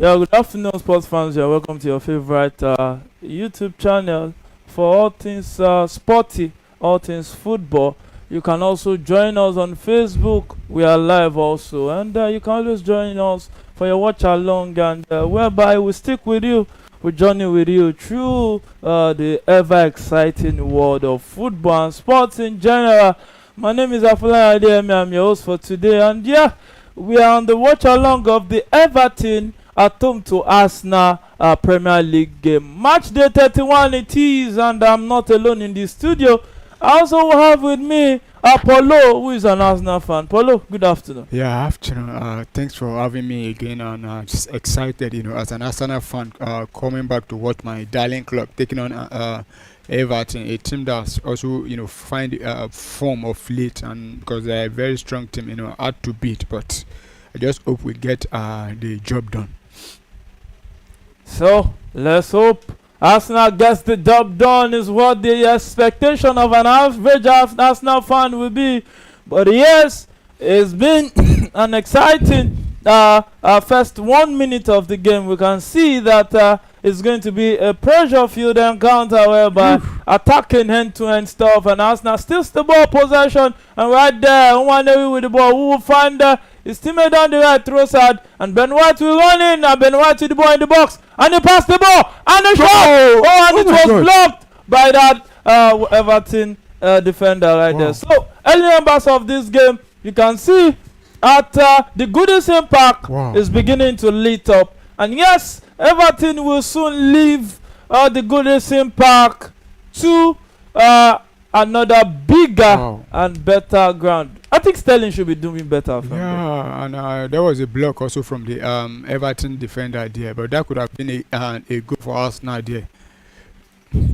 Yeah, good afternoon, sports fans. You're welcome to your favorite YouTube channel for all things sporty, all things football. You can also join us on Facebook. We are live also, and you can always join us for your watch along, and whereby we stick with you, we journey with you through the ever exciting world of football and sports in general. My name is Afulani Adeyemi. I'm your host for today, and yeah, we are on the watch along of the Everton at home to Arsenal Premier League game. Match day 31 it is, and I'm not alone in the studio. I also have with me Paulo, who is an Arsenal fan. Paulo, good afternoon. Yeah, afternoon. Thanks for having me again, and just excited, as an Arsenal fan, coming back to watch my darling club taking on Everton, a team that's also, find form of late, and because they're a very strong team, hard to beat. But I just hope we get the job done. So let's hope Arsenal gets the job done, is what the expectation of an average Arsenal fan will be. But yes, it's been an exciting first 1 minute of the game. We can see that it's going to be a pressure-filled encounter whereby attacking end-to-end stuff, and Arsenal still the ball possession, and right there, one with the ball, who will find his teammate down the right, Trossard, and Ben White will run in, and Ben White with the ball in the box, and he passed the ball, and the shot! And it was blocked by that Everton defender right there. So, early members of this game, you can see at the Goodison Park is beginning to lit up. And yes, Everton will soon leave the Goodison Park to another bigger and better ground. I think Sterling should be doing better. Yeah, and there was a block also from the Everton defender there, but that could have been a goal for Arsenal there.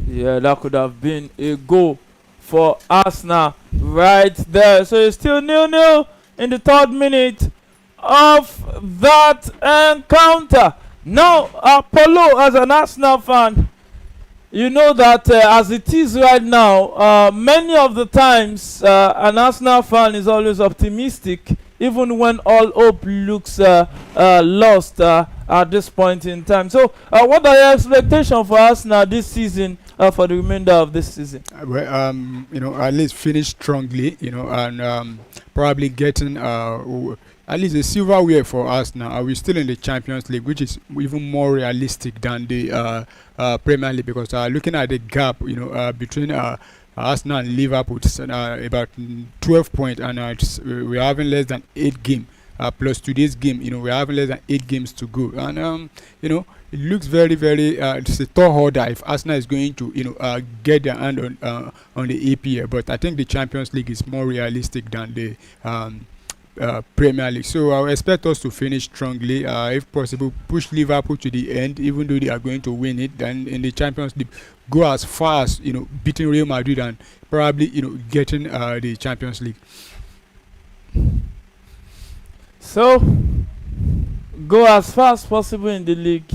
Yeah, that could have been a goal for Arsenal right there. So it's still 0-0 in the 3rd minute of that encounter. Now, Paulo, as an Arsenal fan, you know that as it is right now, many of the times an Arsenal fan is always optimistic, even when all hope looks lost at this point in time. So, what are your expectations for Arsenal this season, for the remainder of this season? Well, at least finish strongly, and probably getting at least a silverware for us now. Are we still in the Champions League, which is even more realistic than the Premier League, because looking at the gap, between Arsenal and Liverpool, it's about 12 points, and we're having less than 8 games. Plus today's game, we're having less than 8 games to go, and it looks very, very. It's a tall order if Arsenal is going to, get their hand on the APL. But I think the Champions League is more realistic than the Premier League. So I expect us to finish strongly, if possible, push Liverpool to the end, even though they are going to win it. Then in the Champions League, go as far as beating Real Madrid and probably getting the Champions League. So go as far as possible in the league,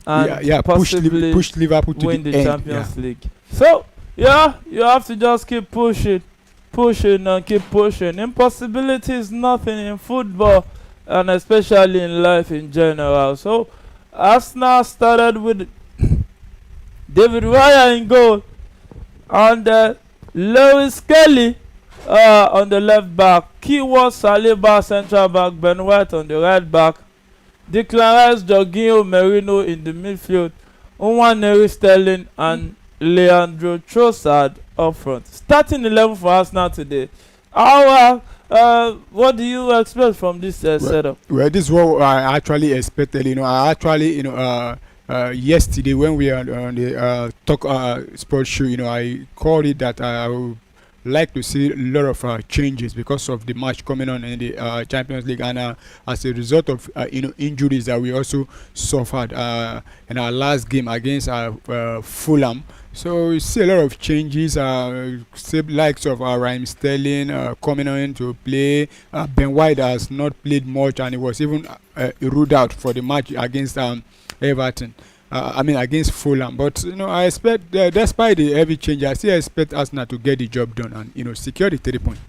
and possibly push Liverpool to win the the end. Champions League. So yeah, you have to just keep pushing and keep pushing. Impossibility is nothing in football, and especially in life in general. So Arsenal started with David Raya in goal, and Lewis Kelly on the left back, Keyword Saliba central back, Ben White on the right back, Declan Rice, Jorginho, Merino in the midfield, Nwaneri, Sterling, and Leandro Trossard up front. Starting 11 for Arsenal today. What do you expect from this setup? Well, this is what I actually expected. I actually, yesterday when we were on the Talk Sports show, I called it that I would like to see a lot of changes because of the match coming on in the Champions League, and as a result of injuries that we also suffered in our last game against Fulham. So we see a lot of changes. Likes of Raheem Sterling coming on to play. Ben White has not played much, and he was even ruled out for the match against Everton. Against Fulham. But I expect, despite the heavy change, I still expect Arsenal to get the job done and secure the 3 points.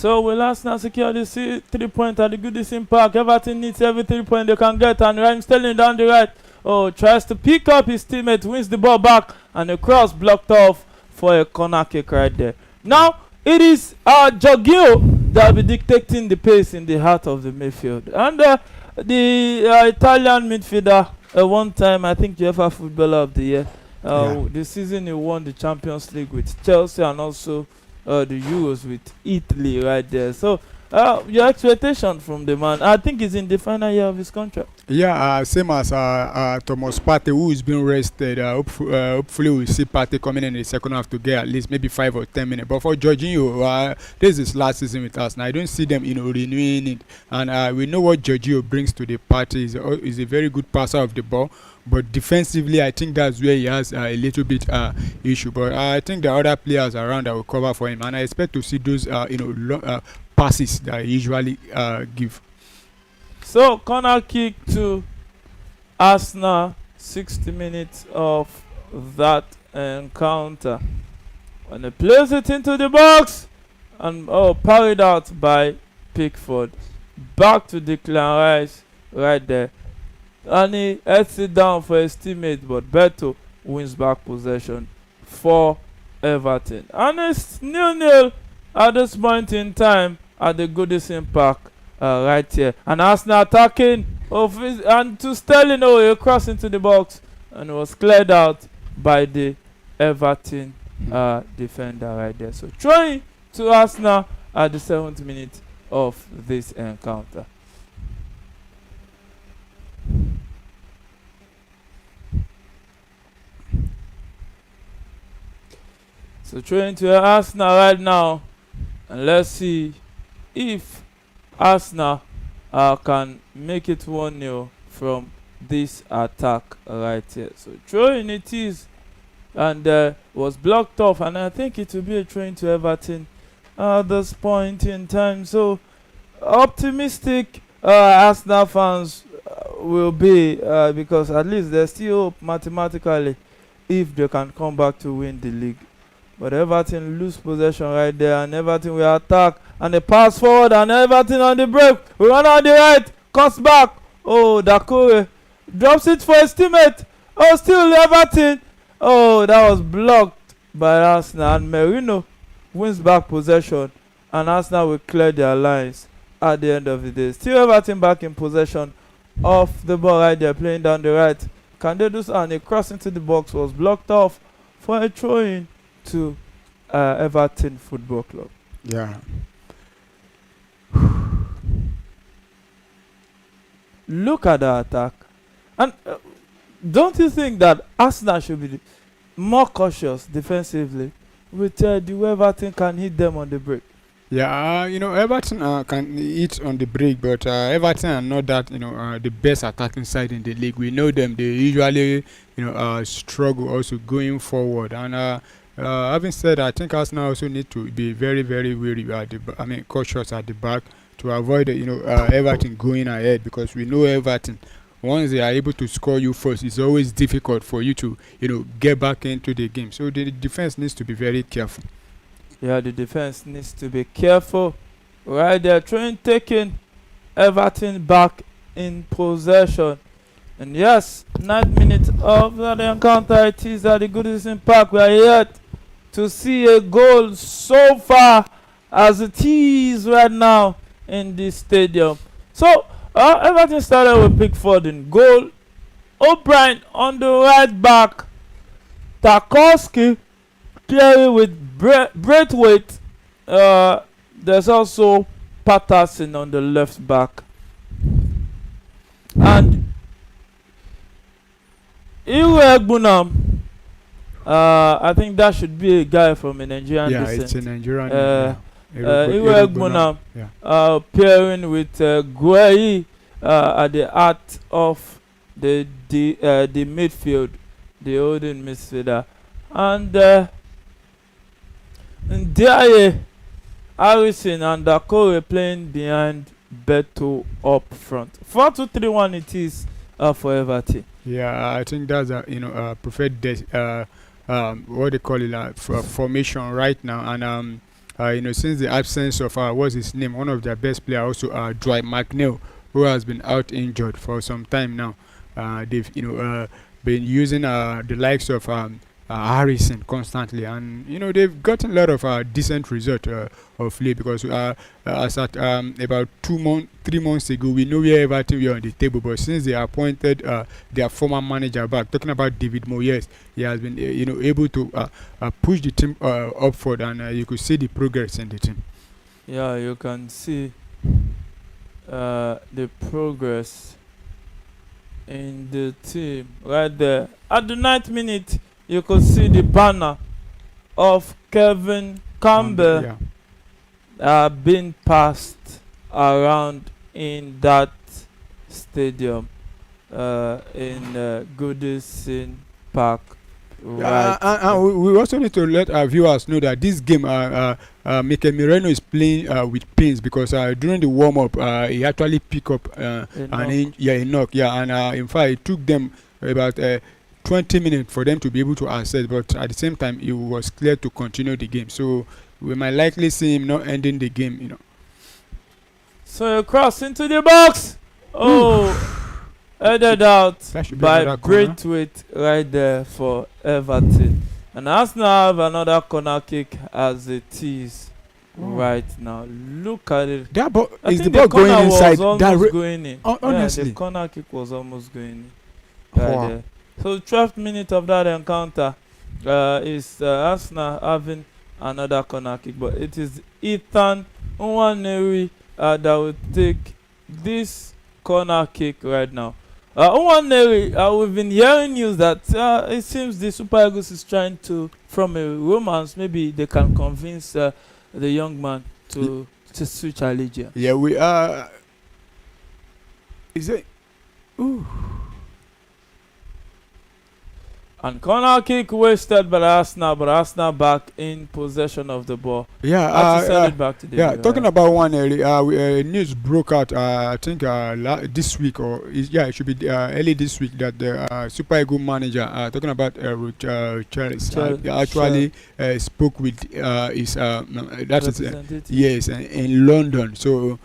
So will Arsenal secure the 3 point at the Goodison Park? Everton needs every 3 point they can get, and Raheem Sterling down the right. Oh, tries to pick up his teammate, wins the ball back, and the cross blocked off for a corner kick right there. Now it is Jorginho that will be dictating the pace in the heart of the midfield, and the Italian midfielder, one time I think UEFA Footballer of the Year. The season he won the Champions League with Chelsea and also the Euros with Italy right there. So your expectation from the man? I think he's in the final year of his contract. Yeah, same as Thomas Partey, who is being rested. Hopefully, we'll see Partey coming in the second half to get at least maybe 5 or 10 minutes. But for Jorginho, this is his last season with us. Now, I don't see them, renewing it. And we know what Jorginho brings to the party. He's a very good passer of the ball. But defensively, I think that's where he has a little bit issue. But I think the other players around that will cover for him, and I expect to see those passes that he usually give. So corner kick to Arsenal, 60 minutes of that encounter. And he plays it into the box, and parried out by Pickford. Back to Declan Rice right there. And he heads it down for his teammate, but Beto wins back possession for Everton. And it's 0-0 at this point in time at the Goodison Park right here. And Arsenal attacking, and to Sterling, a cross into the box, and it was cleared out by the Everton defender right there. So throwing to Arsenal at the 7th minute of this encounter. So throwing to Arsenal right now, and let's see if Arsenal can make it 1-0 from this attack right here. So throwing it is, and was blocked off, and I think it will be a throw to Everton at this point in time. So optimistic Arsenal fans will be, because at least there's still hope mathematically if they can come back to win the league. But Everton lose possession right there, and Everton will attack, and they pass forward, and Everton on the break. We run on the right, cuts back. Oh, Dakore drops it for his teammate. Oh, still Everton. Oh, that was blocked by Arsenal, and Merino wins back possession, and Arsenal will clear their lines at the end of the day. Still Everton back in possession of the ball right there, playing down the right. Can they do so? And a cross into the box was blocked off for a throw-in to Everton Football Club. Yeah. Look at the attack. And don't you think that Arsenal should be more cautious defensively with the way Everton can hit them on the break? Yeah, Everton can hit on the break, but Everton are not that, the best attacking side in the league. We know them; they usually, struggle also going forward. And having said that, I think Arsenal also need to be very, very wary cautious at the back to avoid, Everton going ahead, because we know Everton, once they are able to score you first, it's always difficult for you to, get back into the game. So the defense needs to be very careful. Yeah, the defense needs to be careful. Right there, trying taking Everton back in possession. And yes, 9th minute of the encounter, it is at the Goodison Park. We are yet to see a goal so far as it is right now in this stadium. So Everton started with Pickford in goal, O'Brien on the right back, Tarkowski clearing with Braithwaite. There's also Patterson on the left back, and Iwegbunam. I think that should be a guy from a Nigerian descent. Yeah, it's a Nigerian. Iwegbunam pairing with Guehi at the heart of the midfield, the holding midfielder, and Ndiaye, Harrison and Dakore playing behind Beto up front. 4-2-3-1 it is for Everton. Yeah, I think that's preferred what they call it, formation right now. And since the absence of what's his name, one of their best players, also Dwight McNeil, who has been out injured for some time now. They've been using the likes of Harrison constantly, and they've gotten a lot of decent result of late because as at about 2 months, 3 months ago, we know where Everton were on the table, but since they appointed their former manager back, talking about David Moyes, he has been able to push the team upward, and you could see the progress in the team. Yeah, you can see the progress in the team right there. At the 9th minute, you could see the banner of Kevin Campbell being passed around in that stadium in Goodison Park. Right. And we also need to let our viewers know that this game, Mikel Merino is playing with pains because during the warm up, he actually picked up a knock. And in fact, it took them about 20 minutes for them to be able to assess, but at the same time, it was clear to continue the game. So we might likely see him not ending the game. So you cross into the box. Oh. Headed out by Braithwaite right there for Everton. And Arsenal have another corner kick as it is right now. Look at it. Is the ball going inside? Going in. Honestly. Yeah, the corner kick was almost going in. Right there. So 12th minute of that encounter is Arsenal having another corner kick. But it is Ethan Nwaneri that will take this corner kick right now. We've been hearing news that it seems the Super Eagles is trying to, from a romance, maybe they can convince the young man to switch allegiance. Yeah, we are. Is it? Ooh. And corner kick wasted by Arsenal, but Arsenal back in possession of the ball. Yeah, send it back to the talking about one news broke out. I think this week it should be early this week that the Super Eagles manager, talking about Charles, actually spoke with his yes, in London. So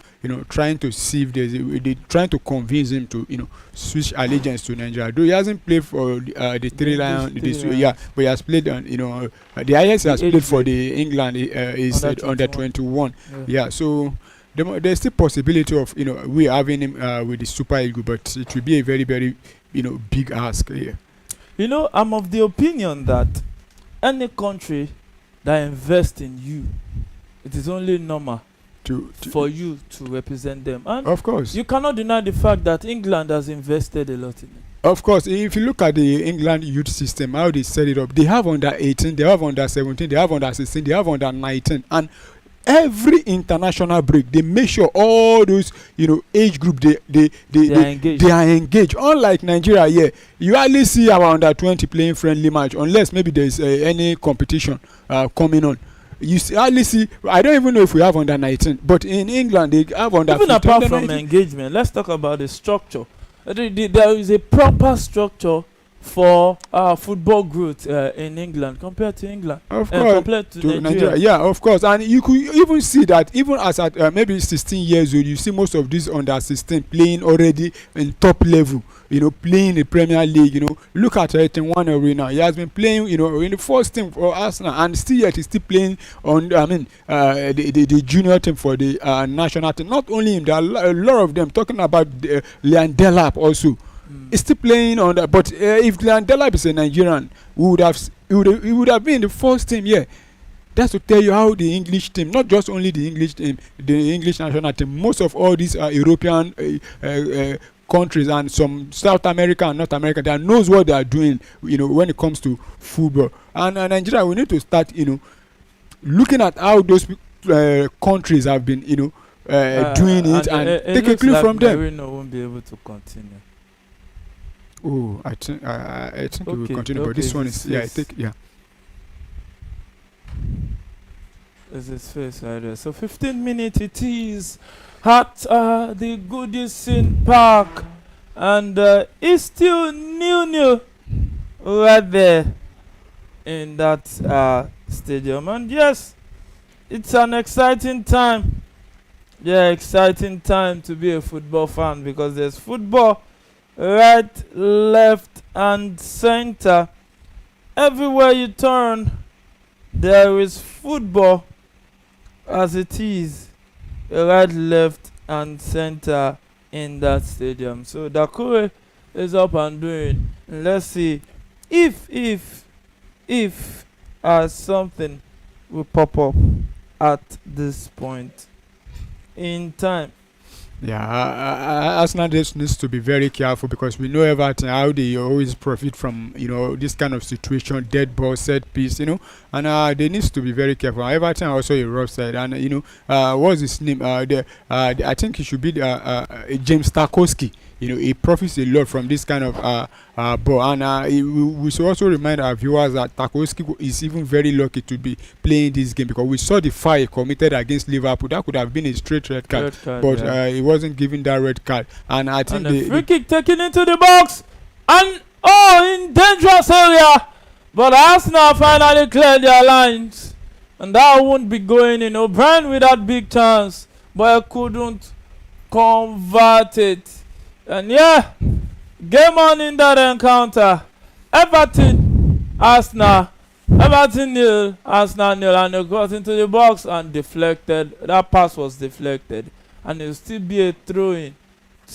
trying to see if they're trying to convince him to switch allegiance to Nigeria. Though he hasn't played for the Three Lions this year, but he has played on the highest he has played for the England is under 21. Yeah, so there's still possibility of we having him with the Super Eagles, but it will be a very, very big ask here. I'm of the opinion that any country that invests in you, it is only normal for you to represent them. And of course, you cannot deny the fact that England has invested a lot in it. Of course, if you look at the England youth system, how they set it up, they have under 18, they have under 17, they have under 16, they have under 19, and every international break, they make sure all those age group they are engaged. Unlike Nigeria, you hardly see our under 20 playing friendly match unless maybe there's any competition coming on. You hardly see. I don't even know if we have under 19, but in England they have under. Even apart from engagement, let's talk about the structure. There is a proper structure for football growth in England compared to England. Of course, compared to Nigeria. Yeah, of course. And you could even see that even as at maybe 16 years old, you see most of these under 16 playing already in top level. Playing the Premier League. Look at One Arena. He has been playing, in the first team for Arsenal, and he's still playing on. The junior team for the national team. Not only him, there are a lot of them. Talking about Leon Delap also. He's still playing on that. But if Leon Delap is a Nigerian, he would have been in the first team. Yeah. That's to tell you how the English team, not just only the English team, the English national team, most of all these European countries and some South America and North America, that knows what they are doing, when it comes to football. And Nigeria, we need to start, looking at how those countries have been, doing it and take a clue from them. Marino won't be able to continue. Oh, I think we will continue, but this one is This is face right there. So 15 minutes it is at the Goodison Park, and it's still new right there in that stadium. And yes, it's an exciting time. Yeah, exciting time to be a football fan because there's football right, left, and center. Everywhere you turn, there is football as it is right, left, and center in that stadium. So Dakure is up and doing. Let's see if something will pop up at this point in time. Yeah, Arsenal just needs to be very careful because we know Everton how they always profit from this kind of situation, dead ball, set piece, and they needs to be very careful. Everton are also a rough side, and what's his name? I think he should be James Tarkowski. He profits a lot from this kind of ball, and we should also remind our viewers that Tarkowski is even very lucky to be playing this game because we saw the foul he committed against Liverpool. That could have been a straight red card, but yeah. He wasn't given that red card, and I think the free kick taken into the box, and in dangerous area, but Arsenal finally cleared their lines, and that won't be going in. O'Brien with that big chance, but he couldn't convert it. And yeah, game on in that encounter. Everton, Arsenal. Everton nil, Arsenal nil, and they got into the box and deflected. That pass was deflected, and it will still be a throw-in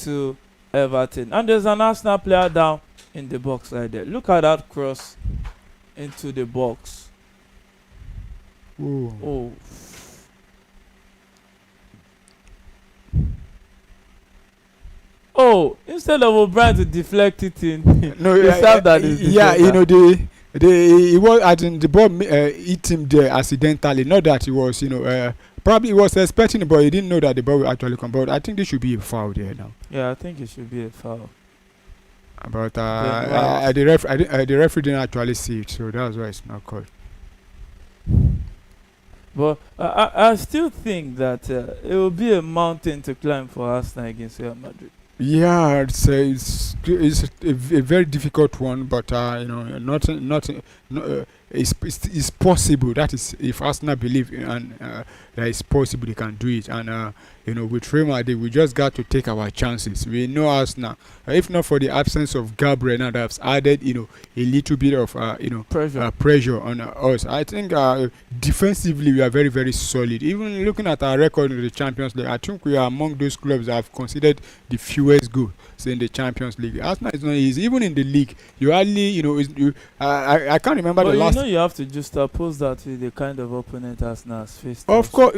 to Everton. And there's an Arsenal player down in the box right there. Look at that cross into the box. Ooh. Oh. Oh, instead of O'Brien to deflect it in, No, he was the ball hit him there accidentally. Not that he was, probably he was expecting it, but he didn't know that the ball will actually come. But I think this should be a foul there now. Yeah, I think it should be a foul. But the referee didn't actually see it, so that's why it's not called. But I still think that it will be a mountain to climb for Arsenal against Real Madrid. Yeah, it's a very difficult one, but it's possible. That is, if Arsenal believe and that it's possible, they can do it. And with Real Madrid, we just got to take our chances. We know Arsenal. If not for the absence of Gabriel, now that's added, a little bit of pressure on us. I think defensively we are very, very solid. Even looking at our record in the Champions League, I think we are among those clubs that have considered the fewest goals in the Champions League. Arsenal is not easy. Even in the league, you hardly, I can't remember the last. You have to just oppose that with the kind of opponent Arsenal has faced. Of course,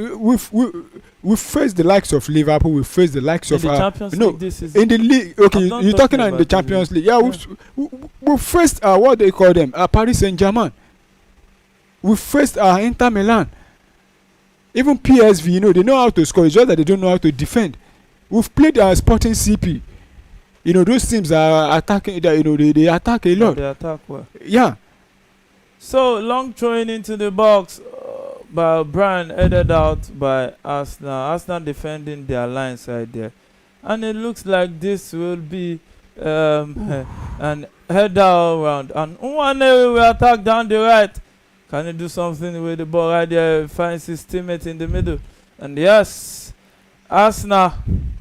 we faced the likes of Liverpool. We faced the likes of the Champions League. This is in the league. Okay, you're talking about the Champions League. Yeah, we faced what they call them, Paris Saint-Germain. We faced Inter Milan. Even PSV, they know how to score. It's just that they don't know how to defend. We've played Sporting CP. Those teams are attacking. They attack a lot. They attack well. Yeah. So long throwing into the box by O'Brien, headed out by Arsenal. Arsenal defending their lines right there, and it looks like this will be an header around. And Nwaneri will attack down the right. Can he do something with the ball right there? Finds his teammate in the middle, and yes, Arsenal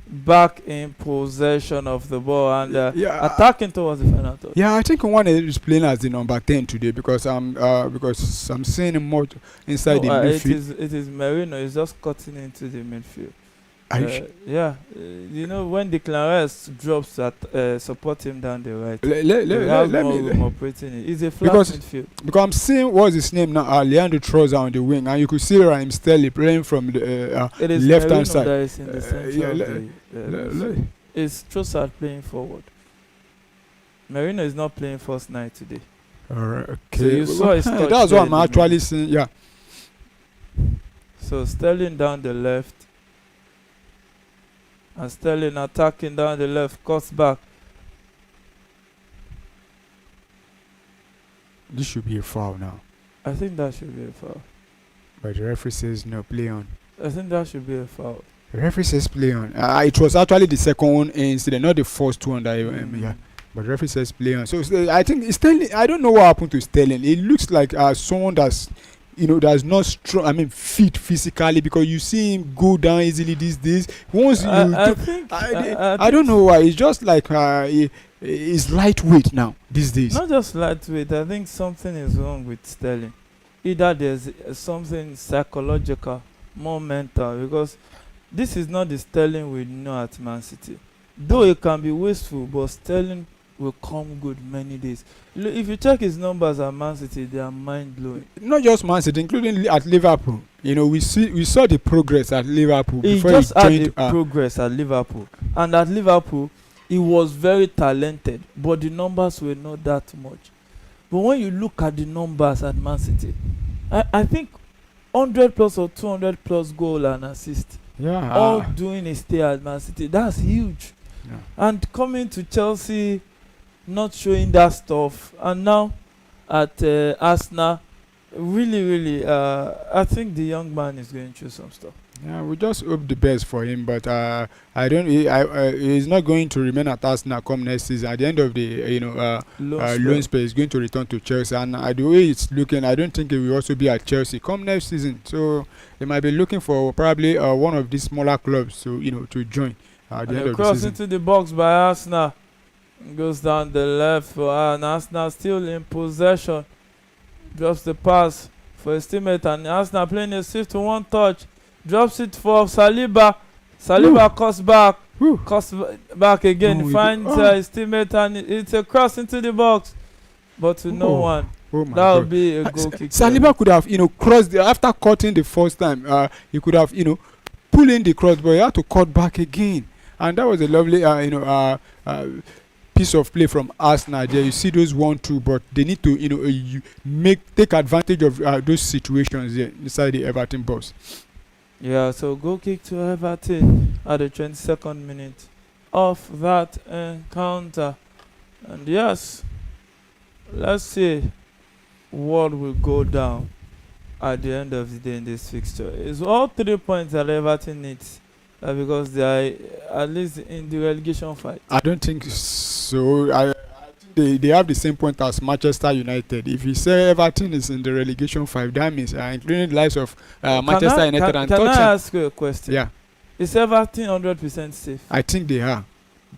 back in possession of the ball and attacking towards the final third. Yeah, I think one is playing as the number 10 today because I'm seeing him more inside the midfield. It is Merino. He's just cutting into the midfield. When the Clarence drops that support him down the right, let me operating it. It's a flat midfield. Because I'm seeing what's his name now, Leandro Trossard on the wing, and you could see Raheem Sterling playing from the left hand side. That is in the center it's Trossard playing forward. Merino is not playing first night today. Alright, okay. So you saw his touch. That's what I'm actually seeing. Yeah. So Sterling down the left. And Sterling attacking down the left, cuts back. This should be a foul now. I think that should be a foul. But the referee says no, play on. I think that should be a foul. The referee says play on. It was actually the second incident, not the first one that yeah. But the referee says play on. So I think Sterling, I don't know what happened to Sterling. It looks like someone that's that's not strong. I mean, fit physically, because you see him go down easily these days. Once I don't know why. It's just like he's lightweight now these days. Not just lightweight. I think something is wrong with Sterling. Either there's something psychological, more mental, because this is not the Sterling we know at Man City. Though it can be wasteful, but Sterling will come good many days. If you check his numbers at Man City, they are mind blowing. Not just Man City, including at Liverpool. We saw the progress at Liverpool before he just he had joined. the progress at Liverpool, and at Liverpool, he was very talented, but the numbers were not that much. But when you look at the numbers at Man City, I think 100 plus or 200 plus goal and assist, all doing a stay at Man City. That's huge. Yeah. And coming to Chelsea, not showing that stuff, and now at Arsenal, really, I think the young man is going through some stuff. Yeah, we just hope the best for him, but I don't. He's not going to remain at Arsenal come next season. At the end of the loan spell, he's going to return to Chelsea, and the way it's looking, I don't think he will also be at Chelsea come next season. So they might be looking for probably one of these smaller clubs to join at the end of the season. Cross into the box by Arsenal, goes down the left for Arsenal, still in possession. Drops the pass for his teammate, and Arsenal playing a swift to one touch. Drops it for Saliba. Saliba cuts back again. Finds his teammate, and it's a cross into the box, but to no one. That would be a goal kick. Saliba could have crossed after cutting the first time. He could have pulled in the cross, but he had to cut back again, and that was a lovely piece of play from Arsenal there. You see those 1-2, but they need to take advantage of those situations there inside the Everton box. Yeah, so goal kick to Everton at the 22nd minute of that encounter. And yes, let's see what will go down at the end of the day in this fixture. It's all 3 points that Everton needs because they are at least in the relegation fight. I don't think so. I think they have the same point as Manchester United. If you say Everton is in the relegation fight, that means including the likes of Manchester United and Tottenham. Can I ask you a question? Yeah. Is Everton 100% safe? I think they are.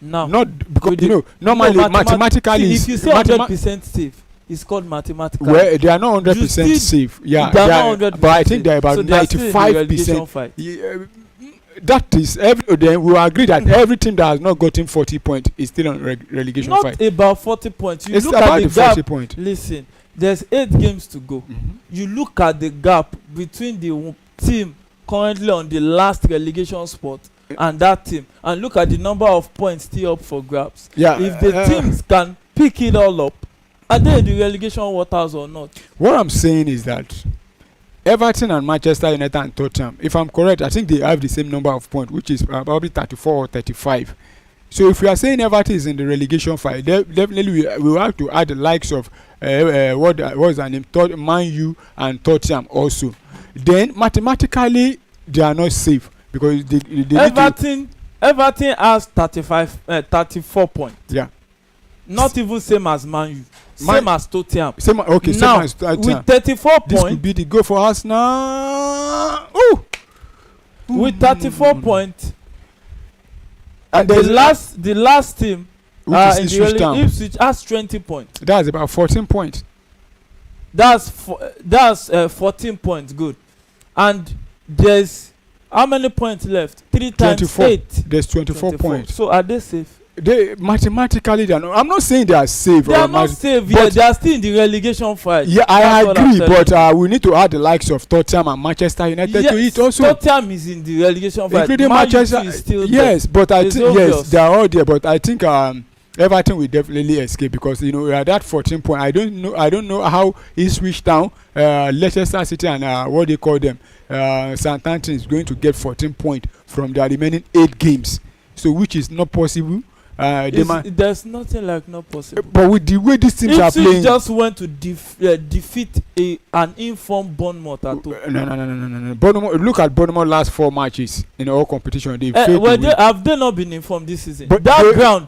No. Not because normally mathematically. If you say 100% safe, it's called mathematical. Well, they are not 100% safe. Yeah, they are not 100%. But I think they are about 95%. That is then we will agree that every team that has not gotten 40 points is still on relegation fight. Not about 40 points. It's about the 40 points. Listen, there's 8 games to go. You look at the gap between the team currently on the last relegation spot and that team, and look at the number of points still up for grabs. Yeah, if the teams can pick it all up, are they in the relegation waters or not? What I'm saying is that Everton and Manchester United and Tottenham, if I'm correct, I think they have the same number of points, which is probably 34 or 35. So if we are saying Everton is in the relegation fight, definitely we will have to add the likes of what was her name, Man U and Tottenham also. Then mathematically they are not safe because they Everton has 34 points. Yeah. Not even same as Man U. Same as Tottenham. Same as Tottenham. With 34 points. This could be the goal for Arsenal. Ooh. With 34 points. And the last team Ipswich has 20 points. That's about 14 points. That's 14 points. Good. And there's how many points left? 3 times 24. 8. There's 24 points. So are they safe? They mathematically they are not. I'm not saying they are safe. They are not safe. Yeah, they are still in the relegation fight. Yeah, I agree, but we need to add the likes of Tottenham and Manchester United to it also. Tottenham is in the relegation fight. Including Manchester. Is still yes, there. but I think they are all there. But I think Everton will definitely escape because that 14 point. I don't know how he switched down. Leicester City and what they call them, Southampton is going to get 14 points from their remaining 8 games. So which is not possible. There's nothing like not possible. But with the way these teams are playing, just went to defeat an informed Bournemouth at home. No. Bournemouth, look at Bournemouth last 4 matches in all competition. Have they not been informed this season? But that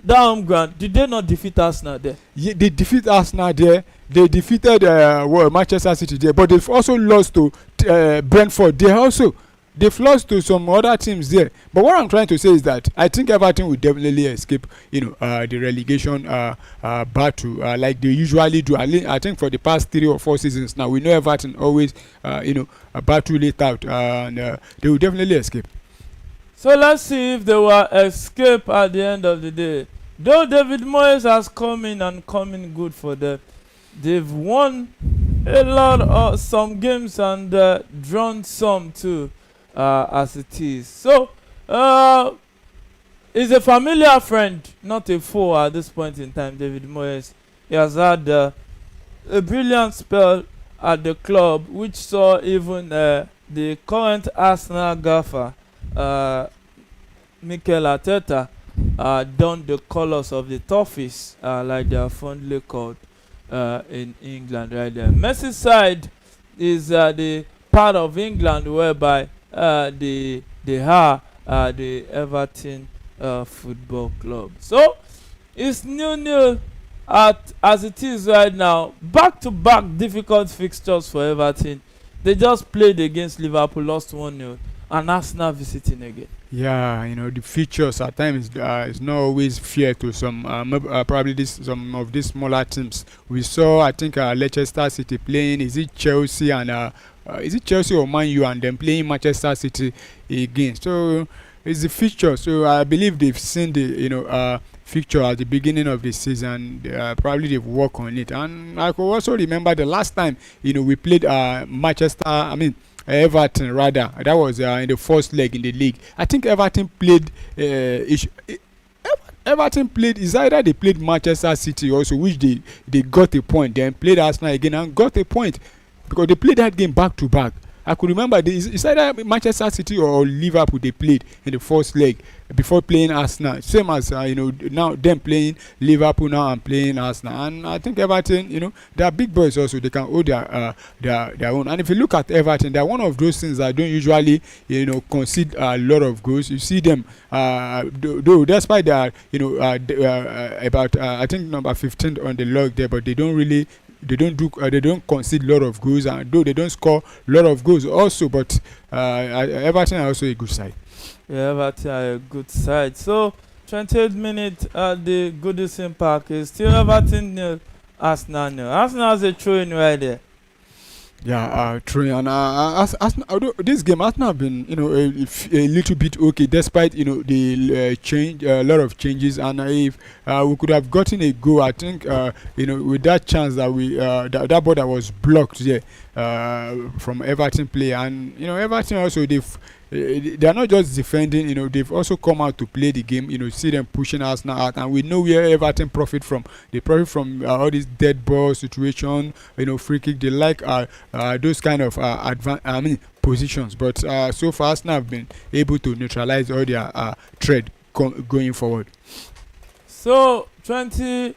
home ground, did they not defeat Arsenal there? Yeah, they defeat Arsenal there. they defeated Manchester City there, but they've also lost to Brentford. They've lost to some other teams there. But what I'm trying to say is that I think Everton will definitely escape, the relegation battle like they usually do. I think for the past 3 or 4 seasons now, we know Everton always, battle it out, and they will definitely escape. So let's see if they will escape at the end of the day. Though David Moyes has come in and come in good for them, they've won a lot of some games and drawn some too, as it is. So, he's a familiar friend, not a foe at this point in time, David Moyes. He has had a brilliant spell at the club, which saw even the current Arsenal gaffer, Mikel Arteta, don the colours of the Toffees, like they are fondly called in England right there. Merseyside is the part of England whereby they are the Everton Football Club. So it's 0-0 as it is right now. Back-to-back difficult fixtures for Everton. They just played against Liverpool, lost 1-0, and Arsenal visiting again. Yeah, the features at times is not always fair to some, probably some of these smaller teams. We saw, I think, Leicester City playing. Is it Chelsea or Man U, and then playing Manchester City again? So it's the fixture. So I believe they've seen the fixture at the beginning of the season. Probably they've worked on it, and I could also remember the last time we played Everton rather. That was in the first leg in the league. I think Everton played. Everton played. Is either they played Manchester City also, which they got a point. Then played Arsenal again and got a point because they played that game back to back. I could remember it's either Manchester City or Liverpool they played in the first leg before playing Arsenal. Same as now them playing Liverpool now and playing Arsenal. And I think Everton, they are big boys also. They can hold their own. And if you look at Everton, they are one of those things that don't usually concede a lot of goals. You see them though despite they are about I think number 15 on the log there, but they don't concede a lot of goals, and though they don't score a lot of goals also, but Everton are also a good side. Yeah, Everton are a good side. So 28 minutes at the Goodison Park is still Everton 0, Arsenal 0. Arsenal has a throw-in right there. Yeah, true. And although this game Arsenal have been, a little bit okay, despite the change, a lot of changes. And if we could have gotten a goal, I think, with that chance that that ball that was blocked there from Everton play, and Everton also they are not just defending, they've also come out to play the game, see them pushing Arsenal out, and we know where Everton profit from. They profit from all these dead ball situation, free kick. They like those kind of positions, but so far Arsenal have been able to neutralize all their threat going forward. So 29th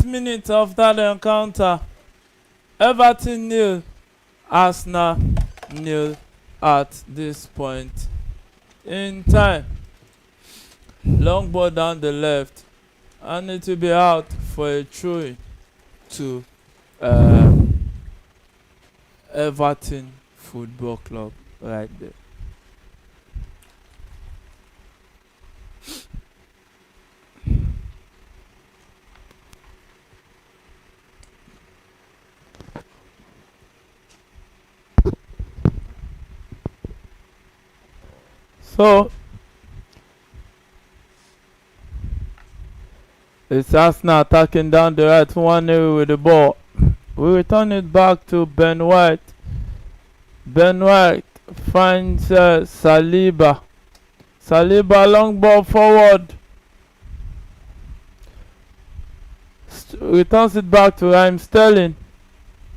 minute of that encounter, Everton 0, Arsenal 0 at this point in time. Long ball down the left, and it will be out for a throw to Everton Football Club right there. So it's Arsenal attacking down the right, 1-0 with the ball. We return it back to Ben White. Ben White finds Saliba. Saliba, long ball forward. Returns it back to Raheem Sterling.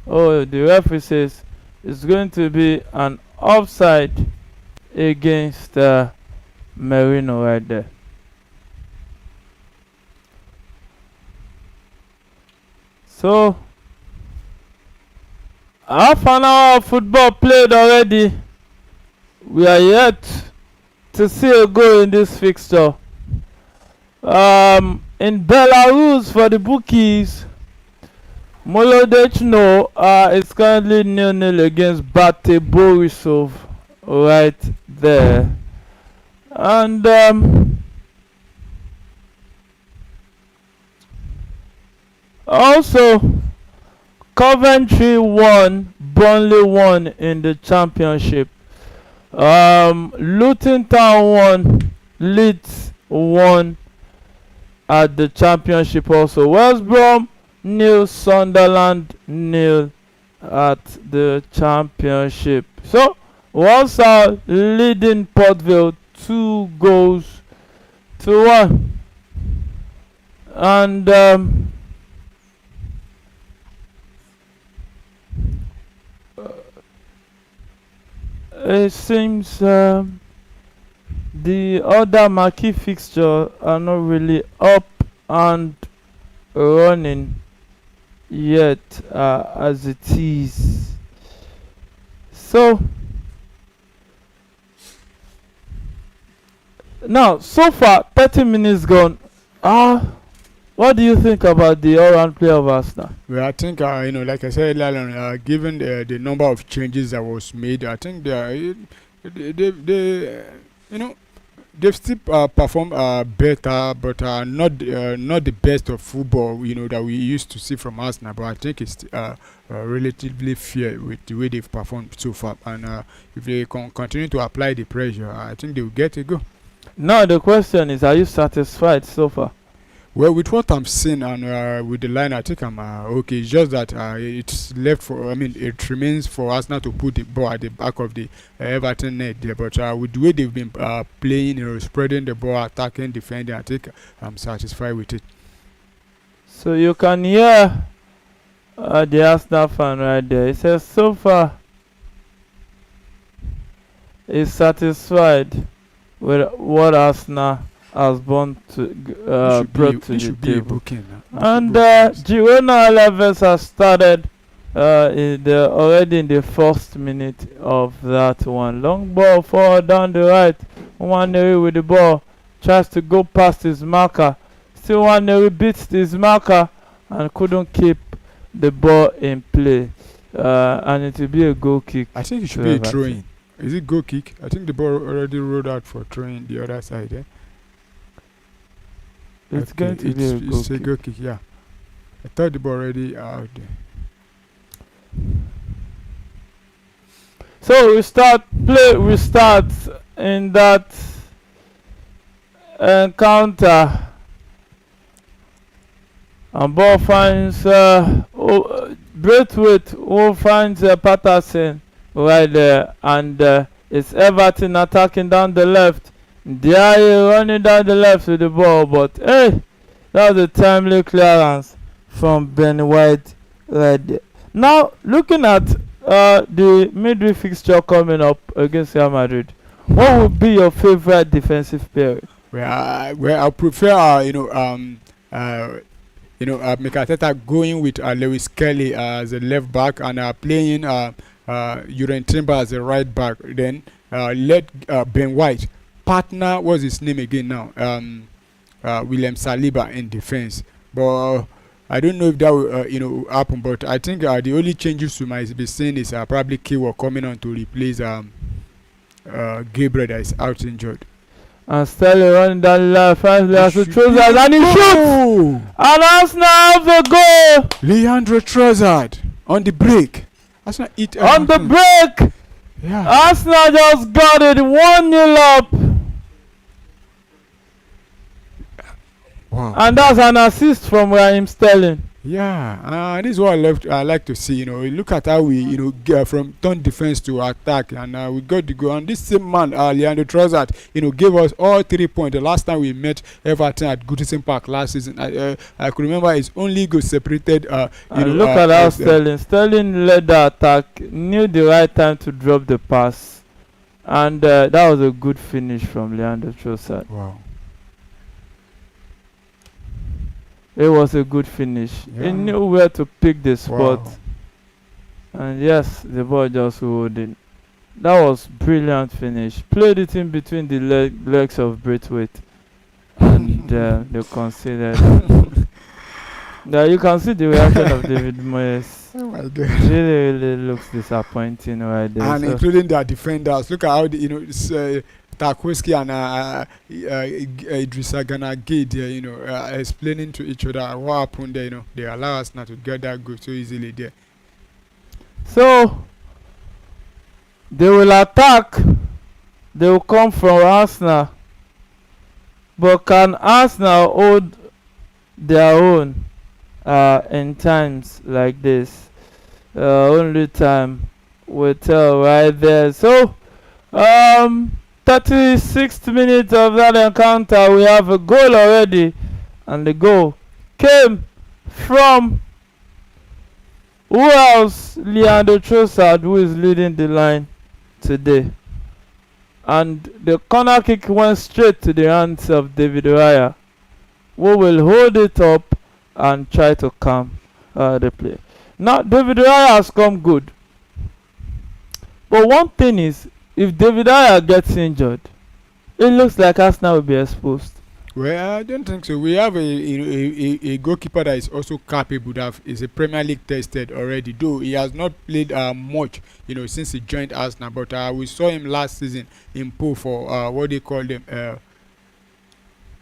Oh, the referee says it's going to be an offside against Merino right there. So half an hour of football played already. We are yet to see a goal in this fixture. In Belarus, for the bookies, Molodech, no. It's currently 0-0 against Bate Borisov right there. And also Coventry won, Burnley won in the championship. Luton Town won, Leeds won at the championship also. West Brom nil, Sunderland nil at the championship. So Walsall leading Port Vale 2 goals to 1. And it seems the other marquee fixture are not really up and running yet as it is. So now, so far 30 minutes gone. What do you think about the all-round play of Arsenal? Well, I think like I said earlier, given the number of changes that was made, I think they they've still performed better, but not the best of football that we used to see from Arsenal. But I think it's relatively fair with the way they've performed so far, and if they continue to apply the pressure, I think they will get a go. Now the question is, are you satisfied so far? Well, with what I'm seeing and with the line, I think I'm okay. It's just that it's left for. I mean, it remains for Arsenal to put the ball at the back of the Everton net there. But with the way they've been playing, spreading the ball, attacking, defending, I think I'm satisfied with it. So you can hear the Arsenal fan right there. He says so far he's satisfied with what Arsenal has brought to the table. And Girona Alaves has started already in the first minute of that one. Long ball forward down the right. Nwaneri with the ball. Tries to go past his marker. Still Nwaneri beats his marker and couldn't keep the ball in play. And it will be a goal kick. I think it should be a throw-in. Is it goal kick? I think the ball already rolled out for throw-in the other side. It's going to be a goal kick, yeah. I thought the ball already out there. So we start in that encounter. And ball finds Braithwaite, who finds Patterson right there. And it's Everton attacking down the left. Diaye running down the left with the ball, but hey, that was a timely clearance from Ben White right there. Now, looking at the midweek fixture coming up against Real Madrid, what would be your favorite defensive pair? Well, I prefer Arteta going with Lewis Kelly as a left back and playing Jurgen Timber as a right back. Then let Ben White partner, what's his name again now? William Saliba in defense. But I don't know if that will happen. But I think the only changes we might be seeing is probably Kiwa coming on to replace Gabriel that is out injured. And Sterling running down the left, finds Leandro Trossard, and he shoots! And Arsenal have a goal! Leandro Trossard on the break. Arsenal eat on the break! Yeah. Arsenal just got it 1-0 up. Wow. And that's an assist from Raheem Sterling. Yeah, this is what I like to see. Look at how we, get from turn defense to attack, and we got to go. And this same man, Leandro Trossard, gave us all 3 points. The last time we met Everton at Goodison Park last season, I could remember his only goal separated. And look at how Sterling led the attack, knew the right time to drop the pass, and that was a good finish from Leandro Trossard. Wow. It was a good finish. Yeah. He knew where to pick the spot. Wow. And yes, the ball just rolled in. That was brilliant finish. Played it in between the legs of Braithwaite. And they considered. Yeah, you can see the reaction of David Moyes. Oh my God. Really looks disappointing right there. And So including their defenders. Look at how this, Tarkowski and Idrissa Gana Gay there, explaining to each other what happened there. They allow us not to get that goal so easily there. So they will attack. They will come from Arsenal. But can Arsenal hold their own in times like this? Only time will tell right there. So 36th minute of that encounter, we have a goal already, and the goal came from who else? Leandro Trossard, who is leading the line today. And the corner kick went straight to the hands of David Raya, who will hold it up and try to calm the play. Now, David Raya has come good. But one thing is, if David Raya gets injured, it looks like Arsenal will be exposed. Well, I don't think so. We have a goalkeeper that is also capable, that is a Premier League tested already, though he has not played much, since he joined Arsenal. But we saw him last season in Pool for what they call them.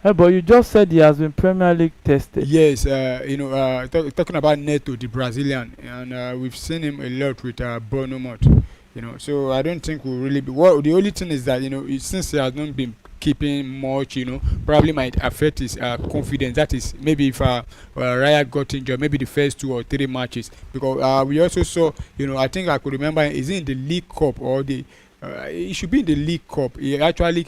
Hey, but you just said he has been Premier League tested. Yes, talking about Neto, the Brazilian, and we've seen him a lot with Bournemouth. So I don't think we'll really be. Well, the only thing is that since he has not been keeping much, probably might affect his confidence. That is, maybe if Raya got injured, maybe the first 2 or 3 matches, because we also saw, I think I could remember, is he in the League Cup or the? He should be in the League Cup. He actually,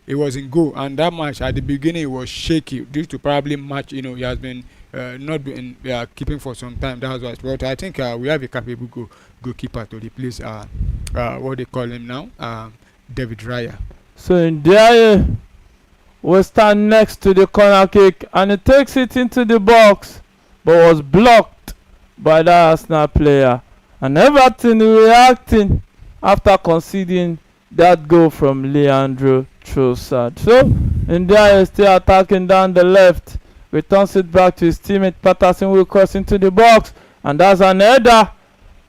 it was in goal, and that match at the beginning it was shaky due to probably match. He has been not been keeping for some time. That's why. But I think we have a capable goalkeeper to replace what they call him now. David Raya. So in there, will stand next to the corner kick, and it takes it into the box, but was blocked by the Arsenal player. And Everton reacting after conceding that goal from Leandro Trossard. So in there, is still attacking down the left, returns it back to his teammate Patterson, will cross into the box, and that's an header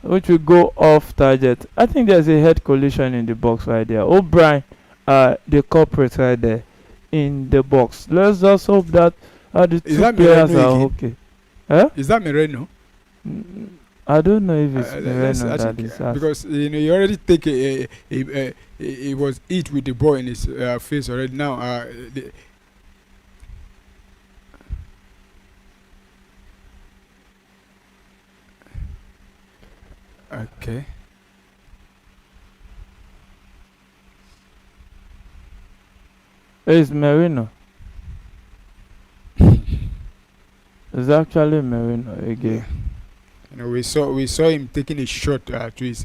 which will go off target. I think there's a head collision in the box right there. O'Brien, the culprit right there in the box. Let's just hope that the two players are okay. Is that Moreno? I don't know if it's Moreno that is asked. Because you already take it was hit with the ball in his face already. Now okay. It's Merino. It's actually Merino again. Yeah. We saw him taking a shot to his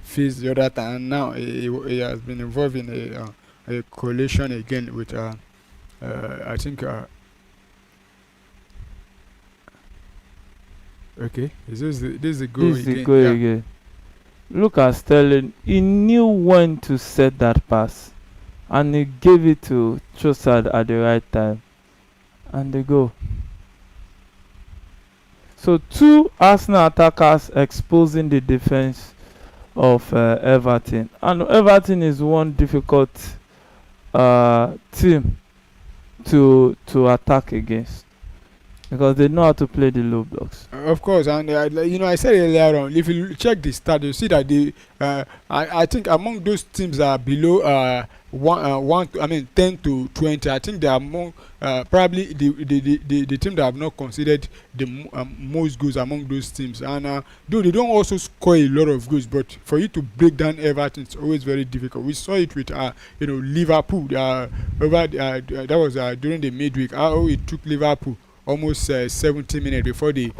face the other time, and now he has been involved in a collision again with I think okay, this is the goal again. The goal again. Look at Sterling. He knew when to set that pass, and he gave it to Trossard at the right time, and the goal. So 2 Arsenal attackers exposing the defense of Everton, and Everton is one difficult team to attack against, because they know how to play the low blocks. Of course, and I said earlier on, if you check the stat, you see that I think among those teams that are below 10 to 20, I think they are among probably the team that have not considered the most goals among those teams. And though they don't also score a lot of goals, but for you to break down Everton, it's always very difficult. We saw it with Liverpool that was during the midweek. How it took Liverpool almost 70 minutes before they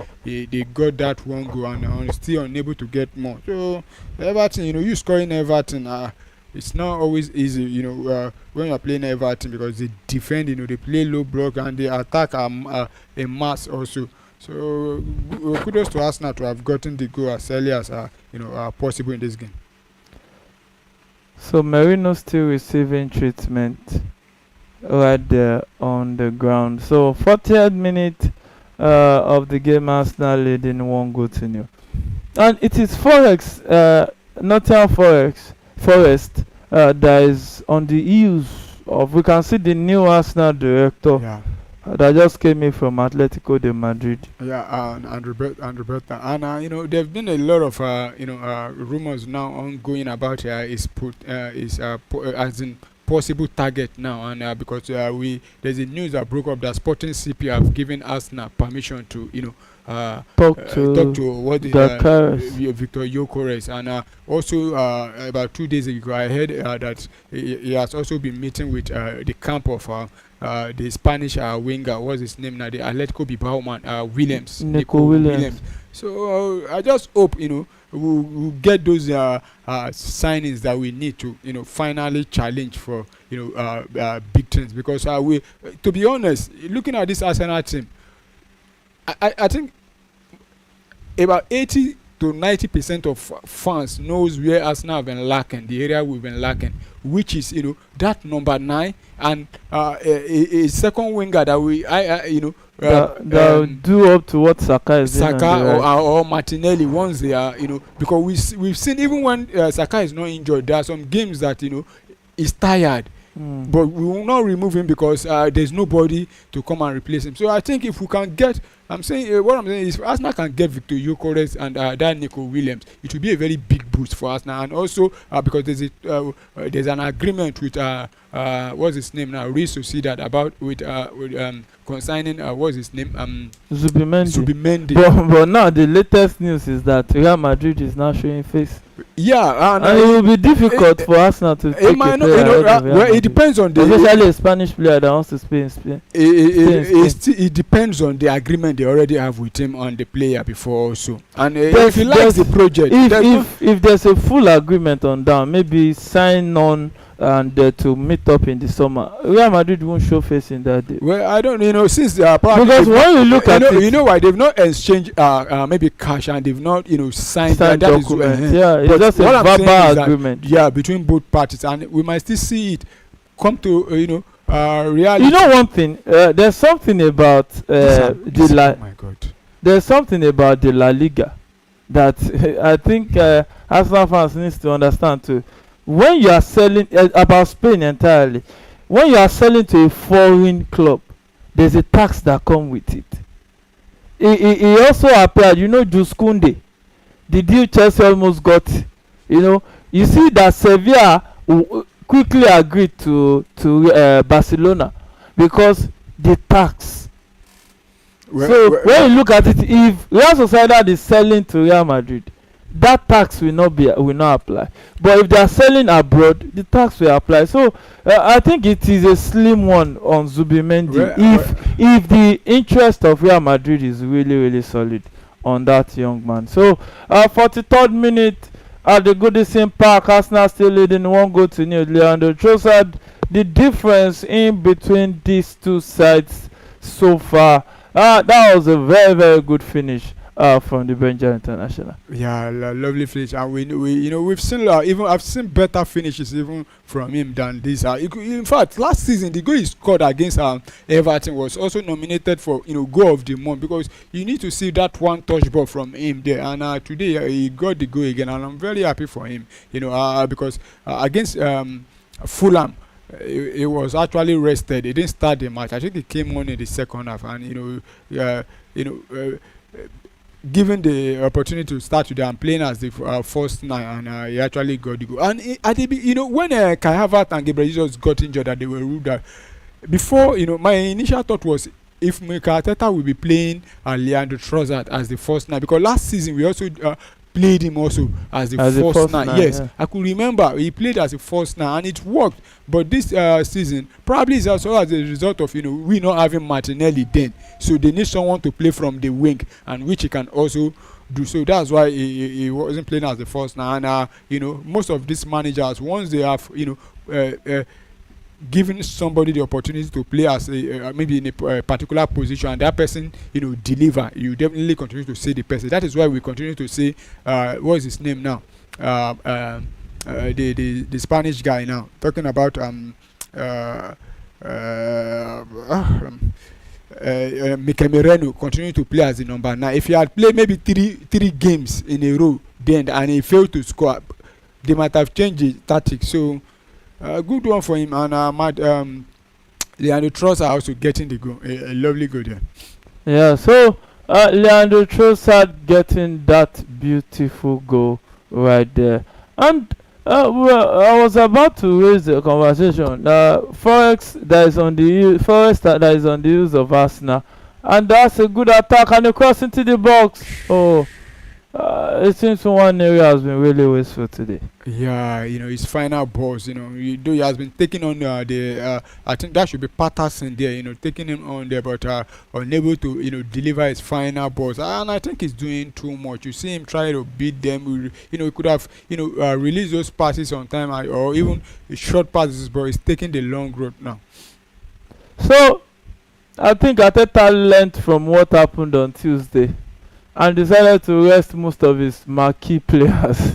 got that one goal, and still unable to get more. So Everton, you scoring Everton, it's not always easy, when you're playing Everton, because they defend, they play low block, and they attack a mass also. So kudos to Arsenal to have gotten the goal as early as possible in this game. So Merino still receiving treatment right there on the ground. So 40th minute of the game, Arsenal leading 1 goal to 0. And it is Nottingham Forest that is on the heels of. We can see the new Arsenal director Yeah. that just came in from Atletico de Madrid. Yeah, and Roberta, and there've been a lot of rumors now ongoing about as in possible target now, and because there's a news that broke up that Sporting CP have given Arsenal permission to Talk to talk to what Gakaris. Victor Yokores, and also about 2 days ago I heard that he has also been meeting with the camp of the Spanish winger. What's his name now? The Atletico Bilbao man, Williams. Nico Williams. So I just hope we'll get those signings that we need to finally challenge for big things, because we, to be honest, looking at this Arsenal team, I think about 80 to 90% of fans knows where Arsenal have been lacking, the area we've been lacking, which is that number 9 and a second winger that we that do up to what Saka is doing. Saka or Martinelli, once they are because we've seen, even when Saka is not injured, there are some games that he's tired. But we will not remove him because there's nobody to come and replace him. So I think if we can get, what I'm saying is, if Arsenal can get Victor Gyökeres and that Nico Williams, it will be a very big boost for Arsenal. And also because there's an agreement with what's his name now, Real Sociedad, about with consigning what's his name, Zubimendi. But now the latest news is that Real Madrid is now showing face. Yeah, and it will be difficult for Arsenal to take a player well, it depends on the, especially a Spanish player that wants to play in Spain. It depends on the agreement they already have with him on the player before also. And if he likes the project, if there's a full agreement on that, maybe sign on and to meet up in the summer, Real Madrid won't show face in that day. Well, I don't since they are probably, because when you look at it, why they've not exchanged maybe cash, and they've not signed documents. It's just a verbal agreement. Yeah, between both parties, and we might still see it come to reality. You know one thing, there's something about oh my God. There's something about the La Liga that I think Arsenal fans needs to understand too. When you are selling about Spain entirely, when you are selling to a foreign club, there's a tax that comes with it. It also appeared, Jules Koundé, the deal Chelsea almost got. You see that Sevilla quickly agreed to Barcelona because the tax. When you look at it, if Real Sociedad is selling to Real Madrid, that tax will not apply. But if they are selling abroad, the tax will apply. So I think it is a slim one on Zubimendi if the interest of Real Madrid is really, really solid on that young man. So 43rd minute at the Goodison Park, Arsenal still leading 1-0. Leandro Trossard, the difference in between these two sides so far. That was a very, very good finish from the Benja International. Yeah, lovely finish, and we've seen I've seen better finishes even from him than this. In fact, last season the goal he scored against Everton was also nominated for goal of the month, because you need to see that one touch ball from him there, and today he got the goal again, and I'm very happy for him. Because against Fulham, he was actually rested. He didn't start the match. I think he came on in the second half, and given the opportunity to start today and playing as the first 9, and he actually got the goal. And when Kai Havertz and Gabriel Jesus got injured, that they were ruled out. Before, my initial thought was if Mikel Arteta will be playing Leandro Trossard as the first 9, because last season we also played him also as the first 9. Yes, yeah. I could remember he played as the first 9 and it worked. But this season probably is also as a result of we not having Martinelli then, so they need someone to play from the wing, and which he can also do. So that's why he wasn't playing as the first 9. And most of these managers, once they have giving somebody the opportunity to play as maybe in a particular position, and that person deliver, you definitely continue to say the person. That is why we continue to say what is his name now, the Spanish guy now, talking about Mikel Merino continue to play as the number 9. If he had played maybe three games in a row then and he failed to score, they might have changed the tactics. So good one for him. And Leandro Trossard also getting the goal, a lovely goal there. Yeah, so Leandro Trossard getting that beautiful goal right there. And well, I was about to raise the conversation. Forest that is on the use of Arsenal, and that's a good attack and a cross into the box. Oh, it seems one area has been really wasteful today. Yeah, his final balls, though he has been taking on I think that should be Patterson there, taking him on there, but unable to, deliver his final balls. And I think he's doing too much. You see him trying to beat them. He could have, released those passes on time or even short passes, but he's taking the long road now. So, I think Arteta learned from what happened on Tuesday and decided to rest most of his marquee players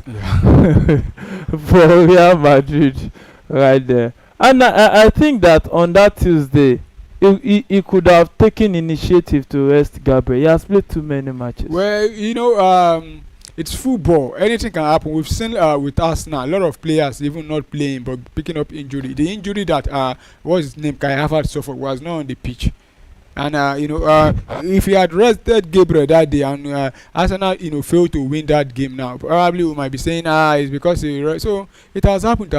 for Real Madrid right there. And I think that on that Tuesday, he could have taken initiative to rest Gabriel. He has played too many matches. Well, it's football. Anything can happen. We've seen with Arsenal, a lot of players even not playing but picking up injury. The injury that what's his name, Kai Havertz suffered was not on the pitch. And if he had rested Gabriel that day and Arsenal failed to win that game now, probably we might be saying it's because so it has happened,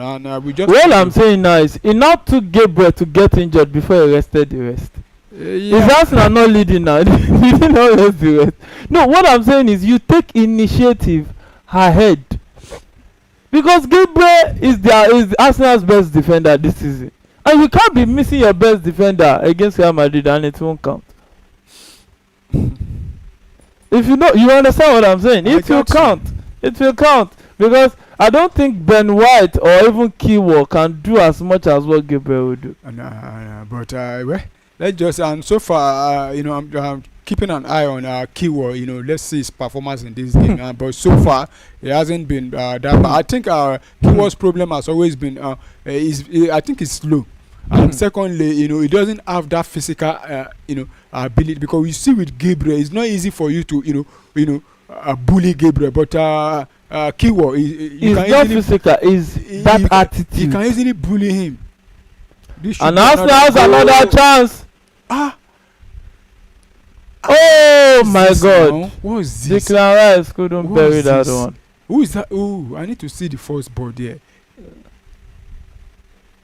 and we just. Well, I'm saying now is he now took Gabriel to get injured before he rested the rest. Is Arsenal not leading now? Did he not rest the rest? No, what I'm saying is you take initiative ahead because Gabriel is Arsenal's best defender this season. And you can't be missing your best defender against Real Madrid and it won't count. If you understand what I'm saying. It will count. It will count. Because I don't think Ben White or even Kiwo can do as much as what Gabriel will do. But let's just, and so far, I'm keeping an eye on Kiwo, let's see his performance in this game. But so far, it hasn't been that bad. I think Kiwo's problem has always been, I think he's slow. And secondly, he doesn't have that physical, ability. Because you see with Gabriel, it's not easy for you to, bully Gabriel. But Kiwo, he's not physical, is that attitude. You can easily bully him. And Arsenal has another chance. Oh my God! What is this? Declan Rice couldn't bury that one. Who is that? Oh, I need to see the first ball there.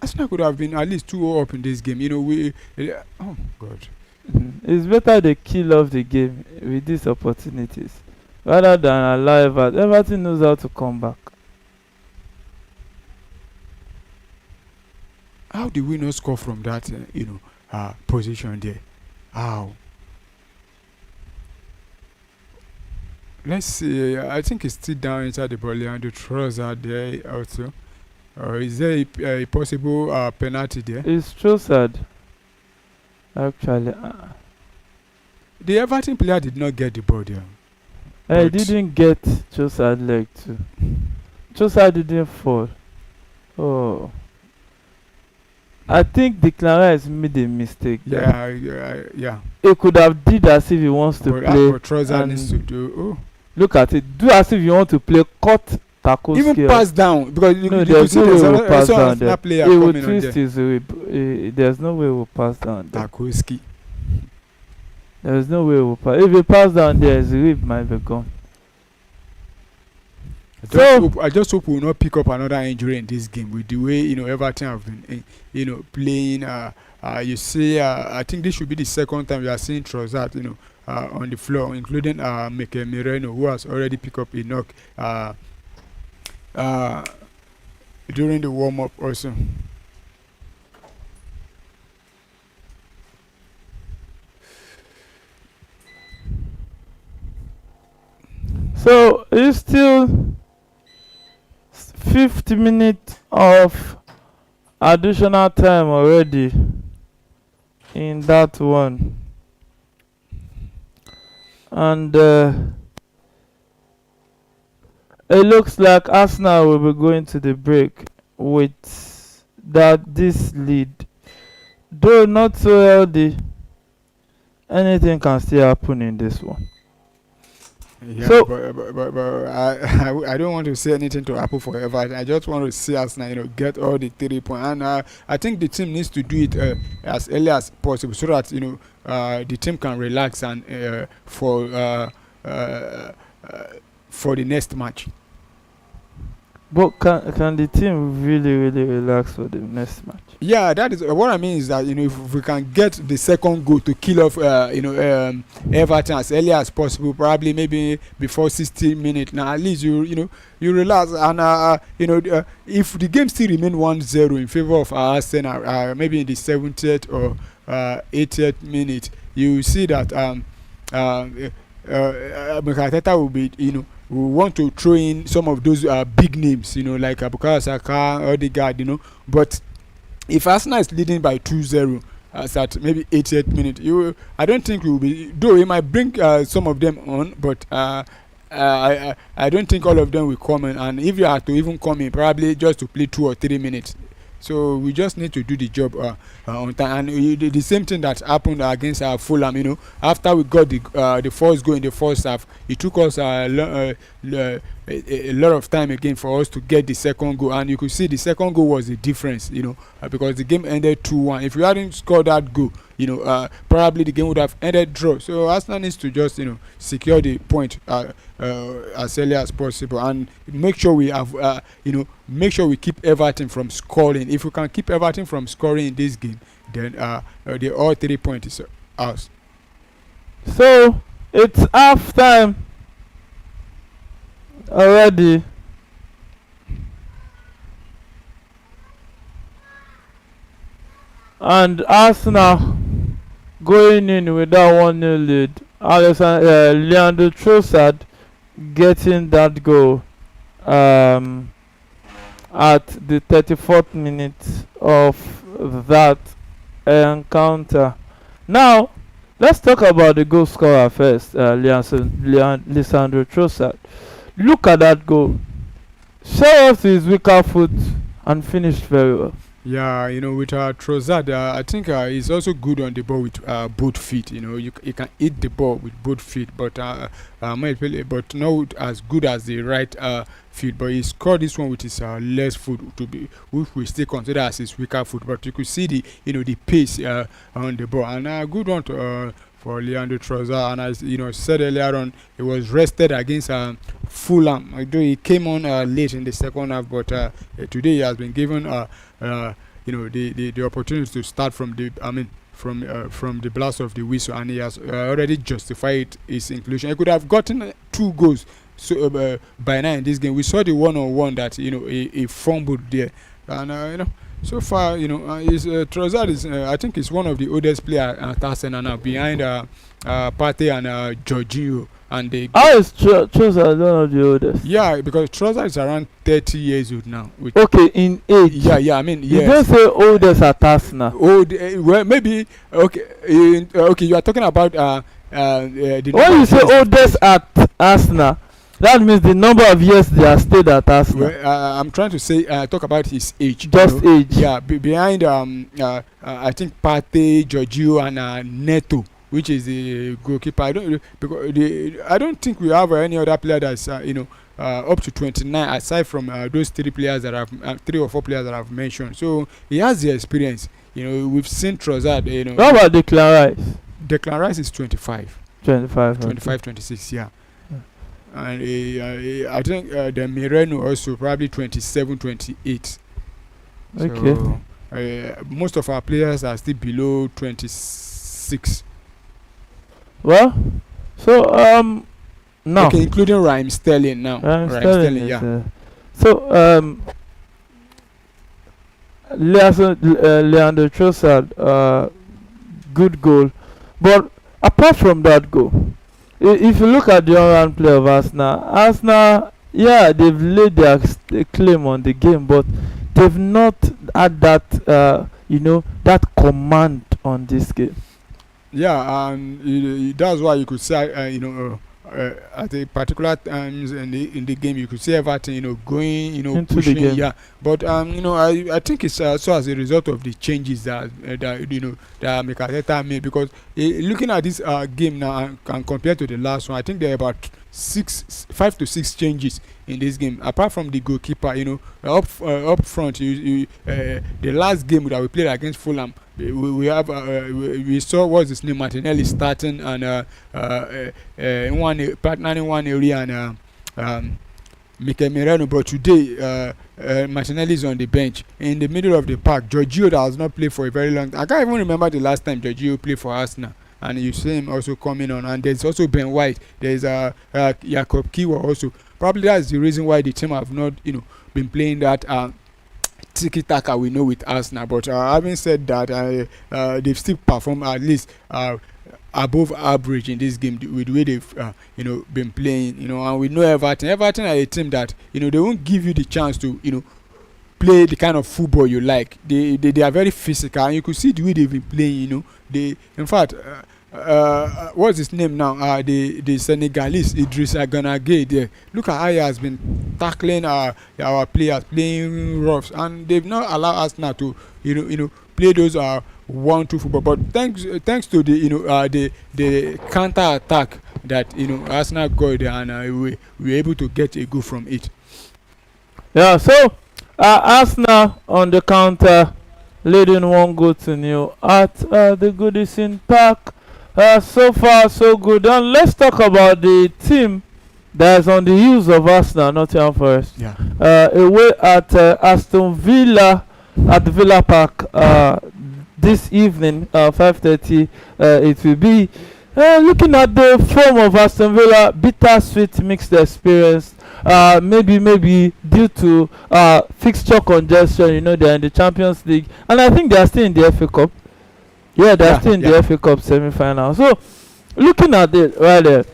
Arsenal could have been at least 2-0 up in this game. Oh God. It's better they kill off the game with these opportunities rather than allow Everton knows how to come back. How did we not score from that, position there? How? Let's see. I think it's still down inside the ball and the Trossard there also. Or is there a possible penalty there? It's Trossard. Actually. The Everton player did not get the ball there. I didn't get Trossard leg too. Trossard didn't fall. Oh. I think Declan Rice made a mistake. Yeah. He could have did as if he wants to play. What Trossard needs to do. Oh. Look at it. Do as if you want to play. Cut tackle. Even pass down because there's no way he will pass down there. Player he will twist his rib. There's no way he will pass down there. Tarkowski. There's no way he will pass. If he pass down there, his rib might be gone. I just hope we will not pick up another injury in this game with the way Everton have been playing. You see, I think this should be the second time we are seeing Trossard on the floor, including Mikel Merino, who has already picked up a knock during the warm up also. So it's still 50 minutes of additional time already in that one, and it looks like Arsenal will be going to the break with this lead though not so healthy, anything can still happen in this one. Yeah, So, but I don't want to say anything to Apple forever. I just want to see us now, get all the 3 points. And I think the team needs to do it as early as possible so that the team can relax and uh, for the next match. but can the team really really relax for the next match? Yeah, that is what I mean. Is that if we can get the second goal to kill off Everton as early as possible, probably maybe before 60 minutes. Now at least you relax and if the game still remain 1-0 in favor of Arsenal, maybe in the 70th or 80th minute, you see that Arteta will be we want to throw in some of those big names, like Bukayo Saka, Odegaard, but if Arsenal is leading by 2-0 at maybe 80th minute, I don't think we will be. Though he might bring some of them on, but I don't think all of them will come in. And if you have to even come in, probably just to play 2 or 3 minutes. So we just need to do the job on time. And the same thing that happened against Fulham. After we got the first goal in the first half, it took us a lot of time again for us to get the second goal. And you could see the second goal was the difference. Because the game ended 2-1. If we hadn't scored that goal, probably the game would have ended draw. So Arsenal needs to just secure the point as early as possible and make sure we have make sure we keep Everton from scoring. If we can keep Everton from scoring in this game, then the all 3 points is ours. So it's half time already. And Arsenal going in with that 1-0 lead. Leandro Trossard getting that goal at the 34th minute of that encounter. Now, let's talk about the goal scorer first, Lisandro Trossard. Look at that goal. Show us his weaker foot and finished very well. Yeah, with Trossard, I think he's also good on the ball with both feet. You can hit the ball with both feet, but but not as good as the right feet. But he scored this one with his left foot, which we still consider as his weaker foot. But you could see the pace on the ball, and a good one for Leandro Trossard. And as said earlier on, he was rested against Fulham. Although he came on late in the second half, but today he has been given the opportunity to start from the blast of the whistle, and he has already justified his inclusion. He could have gotten 2 goals by now in this game. We saw the one-on-one that he fumbled there, and so far Trossard is I think he's one of the oldest players at Arsenal now, behind Partey and Jorginho. And how is Trossard one of the oldest? Yeah, because Trossard is around 30 years old now. Okay, in age. Yeah. I mean, yes. You don't say oldest at Arsenal. Old, well, maybe. Okay, okay. You are talking about the. When you say oldest at Arsenal, that means the number of years they have stayed at Arsenal. Well, I'm trying to say talk about his age. Just age. Yeah, behind I think Partey, Jorginho, and Neto, which is the goalkeeper. I don't think we have any other player that's up to 29 aside from those 3 players that have 3 or 4 players that I've mentioned. So he has the experience. We've seen Trossard. What about Declan Rice? Declan Rice is 25. 25. 25, 26. Yeah. And I think the Mireno also probably 27, 28. Okay. So most of our players are still below 26. Well, so now. Okay, including Raheem Sterling now. Raheem Sterling, yeah. So Leandro Trossard, good goal, but apart from that goal, if you look at the all-round play of Arsenal, yeah, they've laid their claim on the game, but they've not had that, that command on this game. Yeah, and that's why you could say, at a particular times in the game, you could see Everton, going, Into the pushing, game. yeah. But I think it's also as a result of the changes that Mikel Arteta made, because looking at this game now and compared to the last one, I think there are about 5 to 6 changes in this game. Apart from the goalkeeper, up front, the last game that we played against Fulham, we have we saw what's his name, Martinelli starting, and in one partner in one area, and Mikel Merino. But today Martinelli is on the bench in the middle of the park. Jorginho, that has not played for a very long time. I can't even remember the last time Jorginho played for Arsenal, and you see him also coming on. And there's also Ben White, there's Jakob Kiwa also. Probably that's the reason why the team have not been playing that tiki taka we know with Arsenal. But having said that, they've still performed at least above average in this game with the way they've been playing. And we know Everton are a team that they won't give you the chance to play the kind of football you like. They are very physical, and you could see the way they've been playing. They, in fact, what's his name now? The Senegalese Idrissa Gana Gueye there. Look at how he has been tackling our players, playing roughs, and they've not allowed us now to play those 1-2 football. But thanks to the counter attack that Arsenal got there, and we were able to get a goal from it. Yeah, so Arsenal on the counter, leading 1-0 at the Goodison Park. So far, so good. And let's talk about the team that is on the heels of Arsenal, Nottingham Forest. Yeah. Away at Aston Villa at the Villa Park this evening, 5:30. It will be. Looking at the form of Aston Villa, bittersweet mixed experience. Maybe due to fixture congestion. They're in the Champions League, and I think they are still in the FA Cup. Yeah, they're still in the FA Cup semi-final. So, looking at it right there,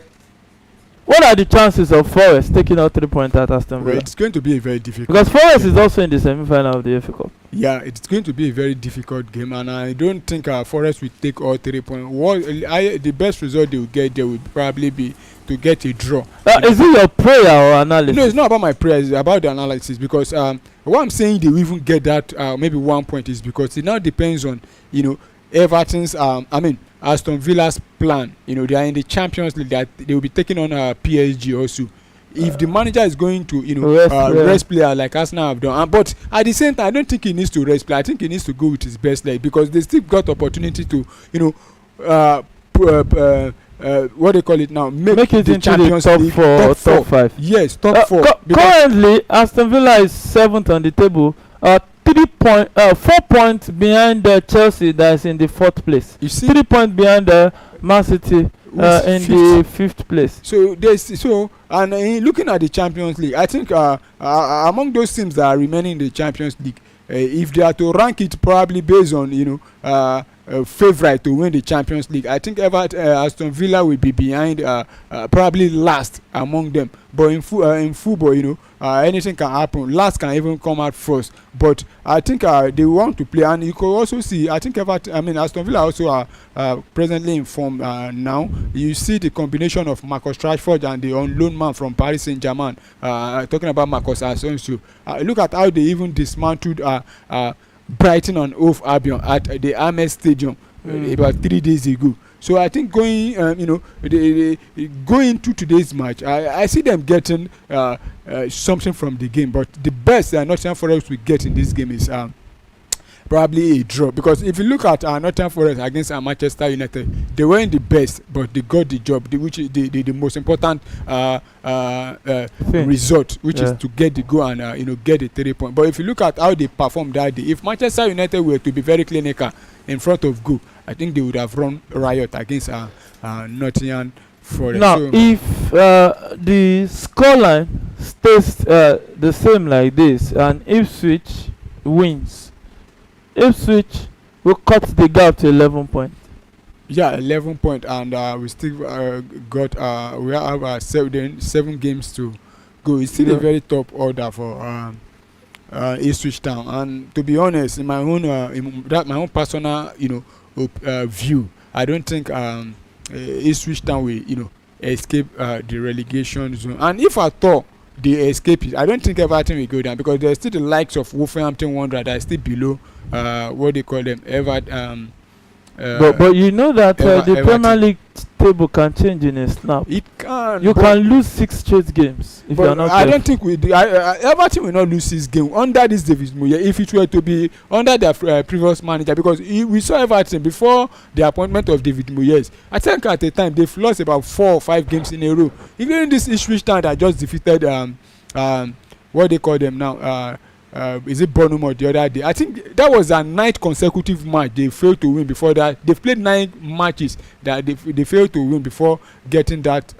what are the chances of Forest taking out 3 points at Aston Villa? Well, it's going to be a very difficult. Because Forest is also in the semi-final of the FA Cup. Yeah, it's going to be a very difficult game, and I don't think Forest will take all 3 points. The best result they will get there will probably be to get a draw. Is it your prayer or analysis? No, it's not about my prayer. It's about the analysis, because what I'm saying they will even get that maybe 1 point is because it now depends on Everton's Aston Villa's plan. They are in the Champions League, that they will be taking on PSG also. If the manager is going to rest player like Arsenal have done, but at the same time I don't think he needs to rest player. I think he needs to go with his best leg, because they still got opportunity to what they call it now, make it the into Champions the top League, four, top 5. Yes, top 4. Currently Aston Villa is 7th on the table, 4 points behind Chelsea, that is in the 4th place. You see, 3 points behind Man City in the 5th place. So looking at the Champions League, I think among those teams that are remaining in the Champions League, if they are to rank it probably based on favorite to win the Champions League, I think Aston Villa will be behind, probably last among them. But in football, anything can happen. Last can even come out first. But I think they want to play, and you could also see. I think Aston Villa also are presently in form now. You see the combination of Marcus Rashford and the on loan man from Paris Saint-Germain. Talking about Marcus Asensio. Look at how they even dismantled Brighton and Hove Albion at the Amex Stadium about 3 days ago. So I think going into today's match, I see them getting something from the game. But the best that Nottingham Forest will get in this game is probably a draw, because if you look at Nottingham Forest against Manchester United, they weren't the best, but they got the job, which is the most important result, which is to get the goal and get the 3 point. But if you look at how they performed that day, if Manchester United were to be very clinical in front of goal, I think they would have run riot against Nottingham Forest. Now, if the scoreline stays the same like this, and Ipswich wins, Ipswich will cut the gap to 11 points. Yeah, 11 points, and we still got we have 7 games to go. It's still a very top order for Ipswich Town. And to be honest, in my own personal view, I don't think Ipswich Town will escape the relegation zone. And if at all they escape it, I don't think Everton will go down, because there's still the likes of Wolverhampton Wanderers that are still below what they call them, Everton. But you know that the Everton. Premier League table can change in a snap. It can. You can lose 6 straight games if you are not I careful. don't think Everton will not lose this game under this David Moyes if it were to be under their previous manager, because we saw Everton before the appointment of David Moyes. I think at the time they've lost about 4 or 5 games in a row, including this Ipswich Town that just defeated what they call them now, is it Bournemouth the other day. I think that was a 9th consecutive match they failed to win. Before that, they've played 9 matches that they failed to win before getting that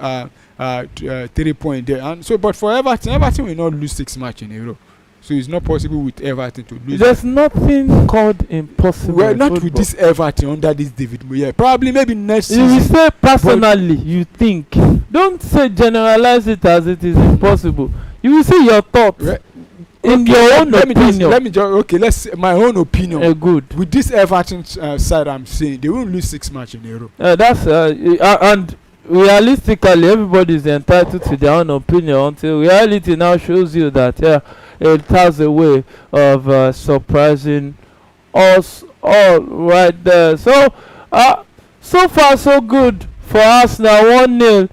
3 point there. And so, but for Everton will not lose 6 matches in a row. So it's not possible with Everton to lose. There's nothing called impossible. Well, not football. with this Everton under this David Moyes. Probably maybe next You will season. say personally, you think. Don't say generalize it as it is impossible. You will say your thoughts. Right. In Okay, your own let me opinion. just okay. Let's say my own opinion. Good. With this Everton side, I'm saying they won't lose 6 matches in a row. That's and realistically, everybody is entitled to their own opinion until reality now shows you that it has a way of surprising us all right there. So so far so good for Arsenal, 1-0.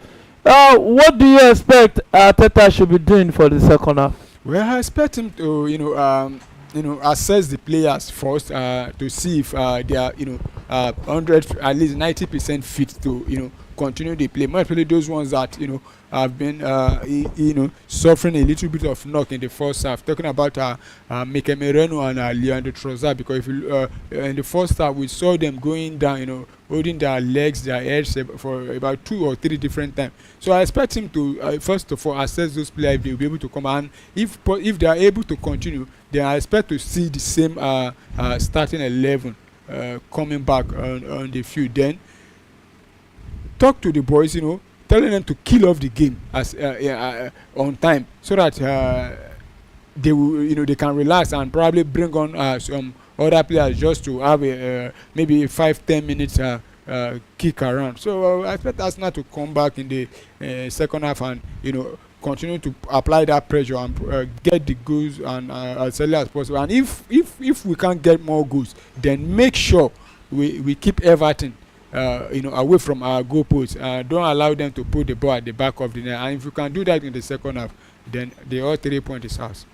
What do you expect Arteta should be doing for the second half? Well, I expect him to assess the players first to see if they are 100 at least 90% fit to continue the play. More especially those ones that have been suffering a little bit of knock in the first half. Talking about Mikel Merino and Leandro Trossard, because if you in the first half we saw them going down, holding their legs, their heads for about 2 or 3 different times. So I expect him to first of all assess those players if they will be able to come, and if they are able to continue, then I expect to see the same starting 11 coming back on the field. Then talk to the boys, telling them to kill off the game as on time, so that they will they can relax and probably bring on some other players just to have maybe 5-10 minutes kick around. So I expect Arsenal to come back in the second half and continue to apply that pressure and get the goals and as early as possible. And if we can't get more goals, then make sure we keep Everton away from our goalposts. Don't allow them to put the ball at the back of the net. And if you can do that in the second half, then the all 3 points is ours.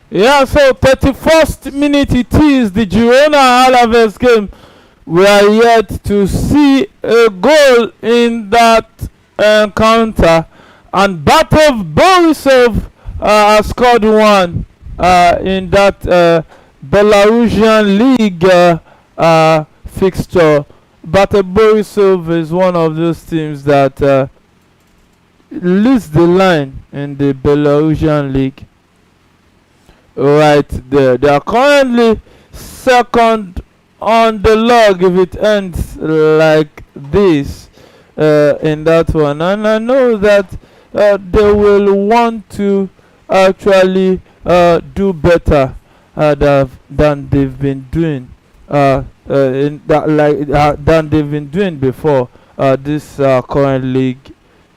Yeah, so 31st minute it is the Girona Alaves game. We are yet to see a goal in that encounter, and Batov Borisov has scored 1 in that Belarusian league fixture. Batov Borisov is one of those teams that leads the line in the Belarusian league. Right there, they are currently second on the log if it ends like this in that one, and I know that they will want to actually do better than they've been doing than they've been doing before this current league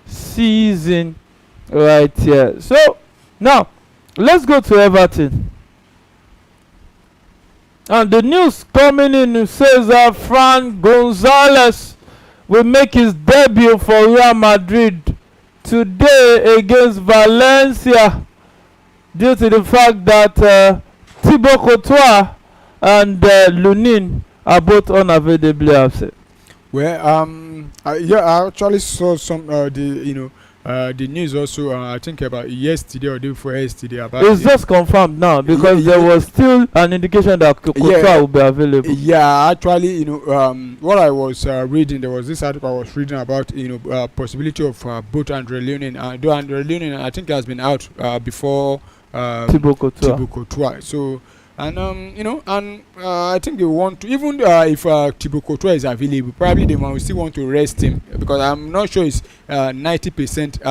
season right here. So now let's go to Everton. And the news coming in says that Fran Gonzalez will make his debut for Real Madrid today against Valencia, due to the fact that Thibaut Courtois and Lunin are both unavailably absent. Well, I actually saw some the news also. I think about yesterday or day before yesterday about. It's just confirmed now because there was still an indication that Courtois will be available. Yeah, actually, what I was reading, there was this article I was reading about, possibility of both Andre Lunin. Though Andre Lunin, I think, has been out before Thibaut Courtois. So. And I think they want to, even if Thibaut Courtois is available, probably they will still want to rest him, because I'm not sure it's 90%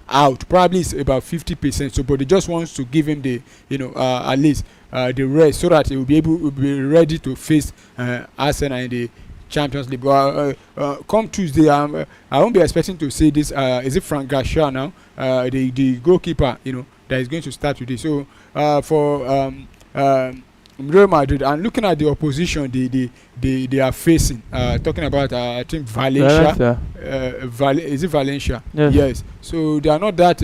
out. Probably it's about 50%. So, but they just wants to give him the at least the rest, so that he will be ready to face Arsenal in the Champions League. But come Tuesday, I won't be expecting to see this. Is it Frank Garcia now? The goalkeeper, that is going to start today. So for Real Madrid, and looking at the opposition they are facing, talking about I think Valencia. Is it Valencia? Yes. So they are not that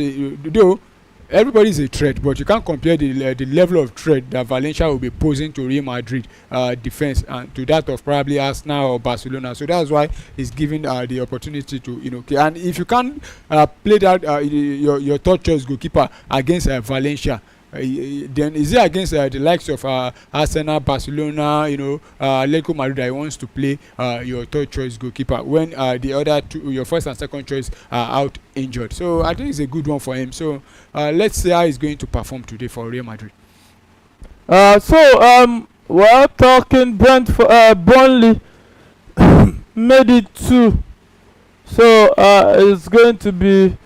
though. Everybody is a threat, but you can't compare the level of threat that Valencia will be posing to Real Madrid defense and to that of probably Arsenal or Barcelona. So that's why it's giving the opportunity to and if you can't play that your third choice goalkeeper against Valencia. Then is it against the likes of Arsenal, Barcelona, Atletico Madrid that wants to play your third choice goalkeeper when the other two, your first and second choice, are out injured? So I think it's a good one for him. So let's see how he's going to perform today for Real Madrid. We're talking Burnley made it 2. So it's going to be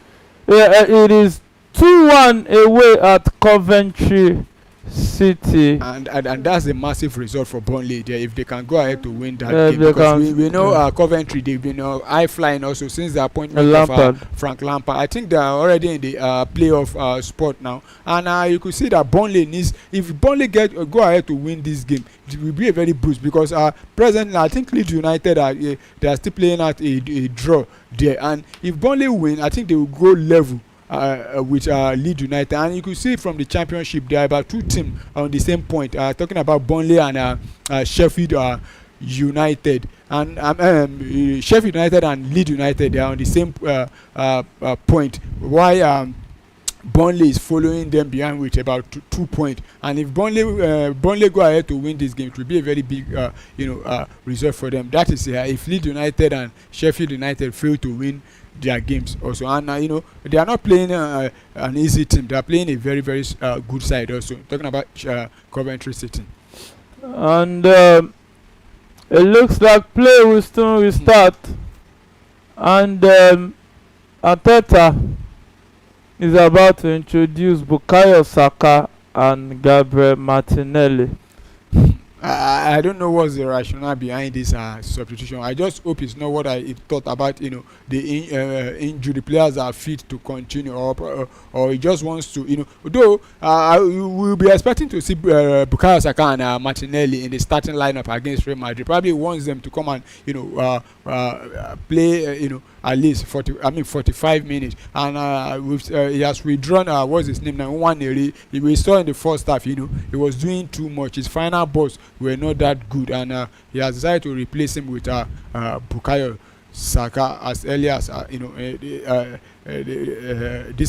it is 2-1 away at Coventry City, and that's a massive result for Burnley there if they can go ahead to win that game, because we know Coventry, they've been high flying also since the appointment of Frank Lampard. I think they are already in the playoff spot now, and you could see that Burnley needs, if Burnley go ahead to win this game, it will be a very boost, because presently I think Leeds United they are still playing at a draw there, and if Burnley win, I think they will go level with Leeds United. And you could see from the championship there are about 2 teams on the same point, talking about Burnley and Sheffield United, and Sheffield United and Leeds United, they are on the same point, why Burnley is following them behind with about 2 points. And if Burnley go ahead to win this game, it will be a very big result for them. That is if Leeds United and Sheffield United fail to win their games also, and they are not playing an easy team. They are playing a very, very good side also, talking about Coventry City. And it looks like play will still restart, and Arteta is about to introduce Bukayo Saka and Gabriel Martinelli. I don't know what's the rationale behind this substitution. I just hope it's not what I thought about, the injury players are fit to continue, or he just wants to, though we will be expecting to see Bukayo Saka and Martinelli in the starting lineup against Real Madrid. Probably wants them to come and play at least 45 minutes, and he has withdrawn what's his name now, Nwaneri. We saw in the first half, he was doing too much. His final balls were not that good, and he has decided to replace him with Bukayo Saka as early as this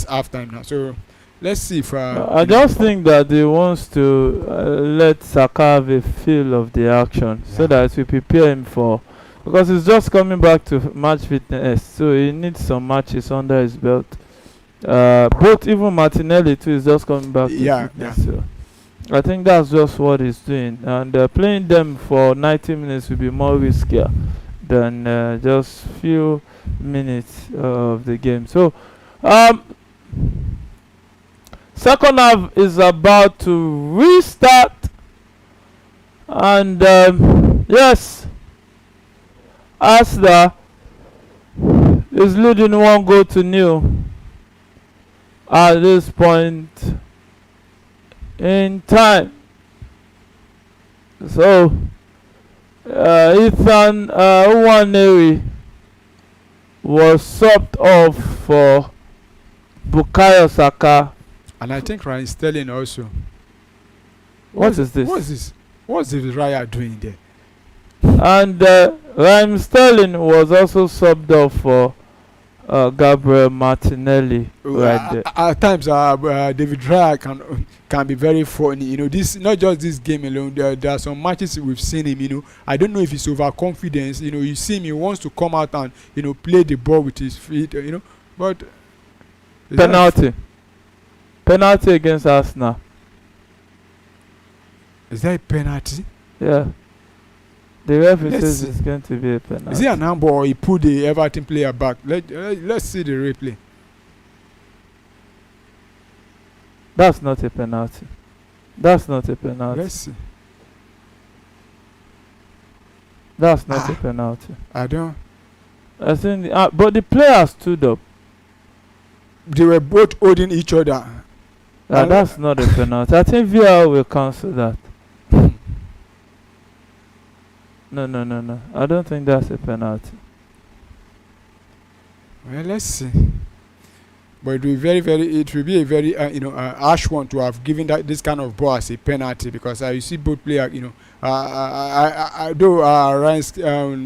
halftime now. So let's see if I just think that he wants to let Saka have a feel of the action, so that we prepare him for, because he's just coming back to match fitness, so he needs some matches under his belt. Both, even Martinelli too, is just coming back to fitness. So I think that's just what he's doing, and playing them for 90 minutes will be more riskier than just few minutes of the game. So second half is about to restart, and yes, Arsenal is leading 1-0 at this point in time. So Ethan Nwaneri was subbed off for Bukayo Saka, and I think Ryan Sterling also. What is this? What's the Raya doing there? And Raheem Sterling was also subbed off for Gabriel Martinelli right there. At times, David Raya can be very funny. This not just this game alone. There are some matches we've seen him. I don't know if it's overconfidence. You see him, he wants to come out and play the ball with his feet. But penalty against Arsenal. Is that a penalty? Yeah. The referee says it's going to be a penalty. Is it an handball, or he put the Everton player back? Let's see the replay. That's not a penalty. Let's see. That's not a penalty. I don't. I think, but the player stood up. They were both holding each other. That's not a penalty. I think VAR will cancel that. No. I don't think that's a penalty. Well, let's see. But it will be it will be a very harsh one to have given this kind of ball as a penalty, because you see both players,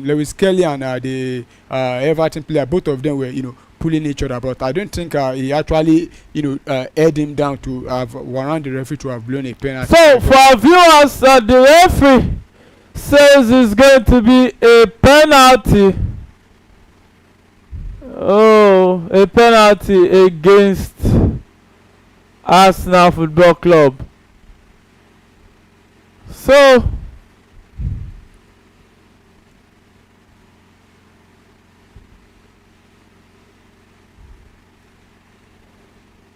Lewis Kelly and the Everton player, both of them were pulling each other, but I don't think he actually held him down to have warrant the referee to have blown a penalty. So for our viewers, the referee says it's going to be a penalty. Oh, a penalty against Arsenal Football Club. So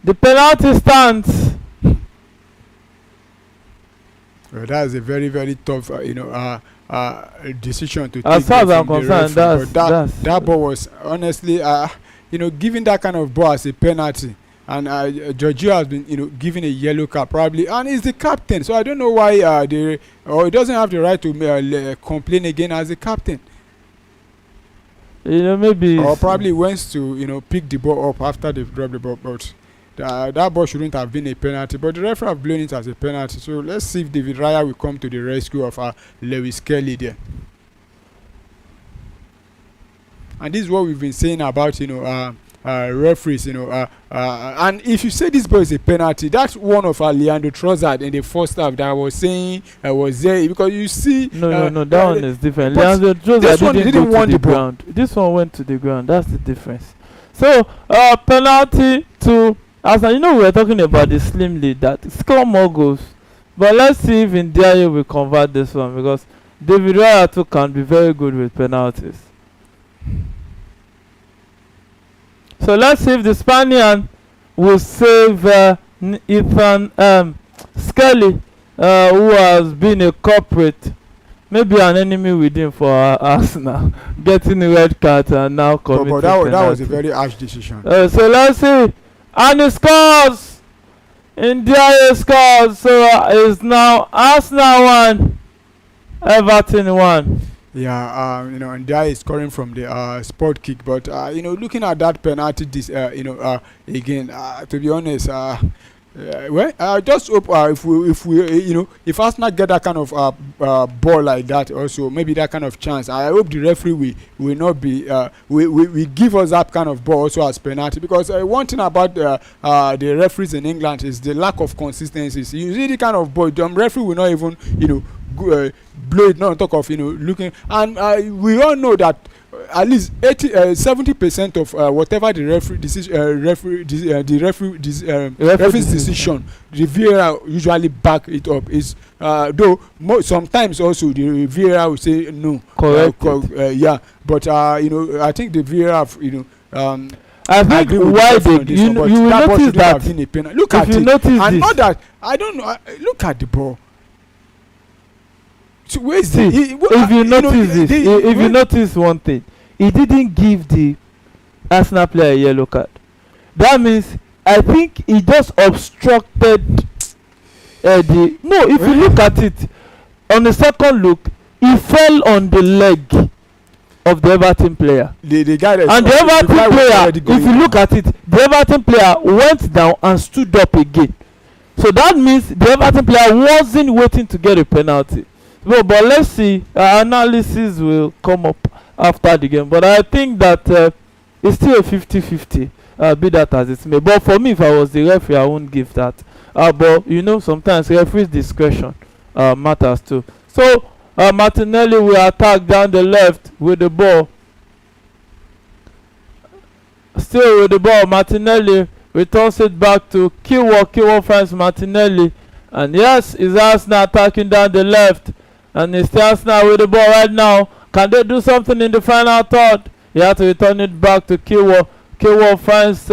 the penalty stands. Well, that is a very, very tough, decision to take. As far as I'm concerned, that ball was honestly, giving that kind of ball as a penalty, and Jorginho has been, given a yellow card probably, and he's the captain. So I don't know why he doesn't have the right to complain again as a captain. Maybe. Or probably wants to, pick the ball up after they've dropped the ball, but. That ball shouldn't have been a penalty, but the referee have blown it as a penalty. So let's see if David Raya will come to the rescue of Lewis Kelly there. And this is what we've been saying about referees, and if you say this ball is a penalty, that's one of Leandro Trossard in the first half that I was saying was there, because you see. No, that one is different. Leandro Trossard didn't want the ground. This one went to the ground. That's the difference. So penalty to. As we were talking about the slim lead that score more goals, but let's see if India will convert this one, because David Raya too can be very good with penalties. So let's see if the Spaniard will save Ethan Skelly, who has been a culprit, maybe an enemy within for Arsenal, getting a red card and now committing penalty. That was a very harsh decision. So let's see. And he scores! India scores. So it's now Arsenal 1, Everton 1. Yeah, India is scoring from the spot kick, but looking at that penalty, again, to be honest, I just hope if Arsenal get that kind of ball like that, also maybe that kind of chance, I hope the referee will not be we give us that kind of ball also as penalty, because one thing about the referees in England is the lack of consistency. You see the kind of ball, the referee will not even blow it, not talk of looking, and we all know that at least 70% of whatever the referee's decision, the VAR usually back it up. Is though sometimes also the VAR will say no. Correct. Yeah, but I think the VAR I think why they you will notice that look at it, and not that I don't know. Look at the ball. So where's see, if you notice if you notice one thing, he didn't give the Arsenal player a yellow card. That means I think he just obstructed if you look at it on the second look, he fell on the leg of the Everton player. The guy that and the Everton player, if you look at it, the Everton player went down and stood up again. So that means the Everton player wasn't waiting to get a penalty. But let's see, analysis will come up after the game. But I think that it's still a 50-50, be that as it may. But for me, if I was the referee, I wouldn't give that. But sometimes referee's discretion matters too. So Martinelli will attack down the left with the ball. Still with the ball, Martinelli returns it back to Kiwo. Kiwo finds Martinelli. And yes, it's Arsenal attacking down the left. And it's Arsenal with the ball right now. Can they do something in the final third? He has to return it back to Kiwo. Kiwo finds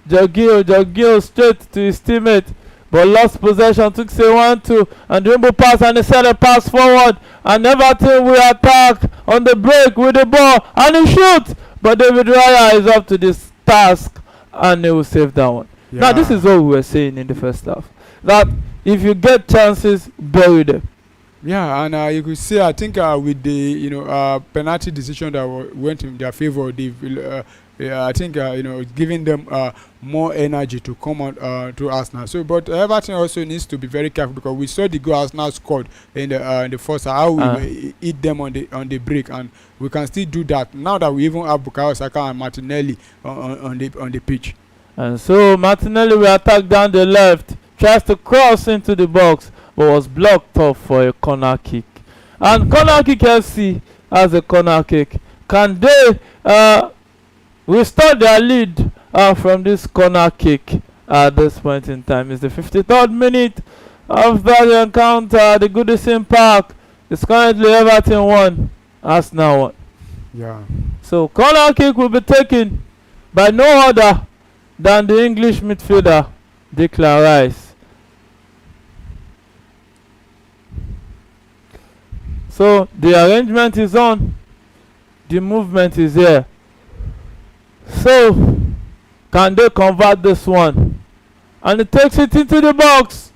Jorginho straight to his teammate. but lost possession. Took say 1-2 and dribble pass and they set a pass forward. And Everton will attack on the break with the ball and he shoots. But David Raya is up to this task and he will save that one. Yeah. Now this is what we were saying in the first half. That if you get chances, bury them. Yeah, and you could see, I think with the penalty decision that went in their favor, I think giving them more energy to come on to Arsenal. So, but Everton also needs to be very careful because we saw the goal Arsenal scored in the first half, how we hit them on the break, and we can still do that now that we even have Bukayo Saka and Martinelli on the pitch. And so Martinelli will attack down the left, tries to cross into the box, but was blocked off for a corner kick. And corner kick FC has a corner kick. Can they restore their lead from this corner kick at this point in time? It's the 53rd minute of the encounter at the Goodison Park. It's currently Everton 1, Arsenal 1. Yeah. So corner kick will be taken by no other than the English midfielder Declan Rice. So the arrangement is on, the movement is here. So can they convert this one? And it takes it into the box.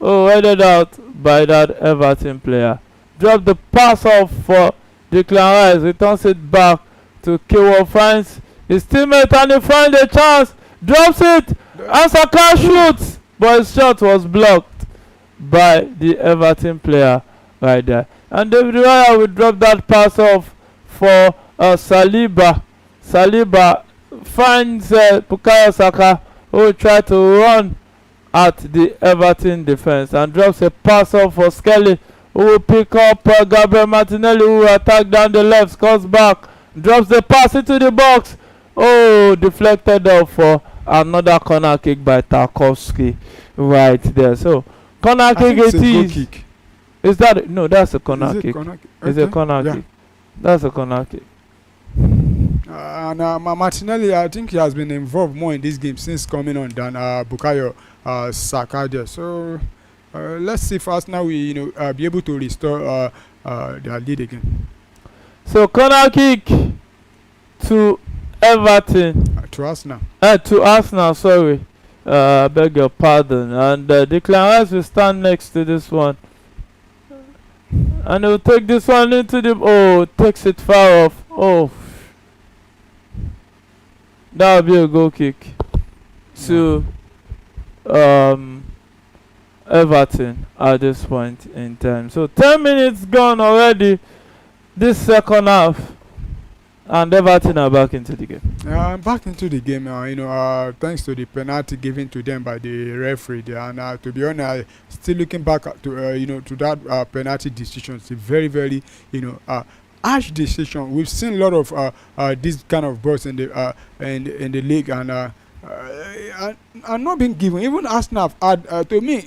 Oh, headed out by that Everton player. Drop the pass off for Declan Rice, returns it back to Kewo, finds his teammate and he finds a chance, drops it, and Saka shoots, but his shot was blocked by the Everton player right there. And David Raya will drop that pass off for Saliba. Saliba finds Bukayo Saka, who will try to run at the Everton defense, and drops a pass off for Skelly, who will pick up Gabriel Martinelli, who will attack down the left, scores back, drops the pass into the box. Oh, deflected off for another corner kick by Tarkowski right there. So corner kick it is. Kick. Is that no? That's a corner kick. It's a corner yeah. kick. That's a corner kick. And Martinelli, I think he has been involved more in this game since coming on than Bukayo Saka there. So let's see if Arsenal will be able to restore their lead again. So corner kick to Everton. To Arsenal. To Arsenal. Sorry, I beg your pardon. And Declan Rice will stand next to this one. And he'll take this one into the... Oh, takes it far off. Oh. That would be a goal kick to Everton at this point in time. So 10 minutes gone already this second half. And Everton are back into the game. Back into the game, thanks to the penalty given to them by the referee there. And to be honest, still looking back to to that penalty decision, it's a very, very, harsh decision. We've seen a lot of this kind of balls in the league, and are not being given. Even Arsenal have had, to me,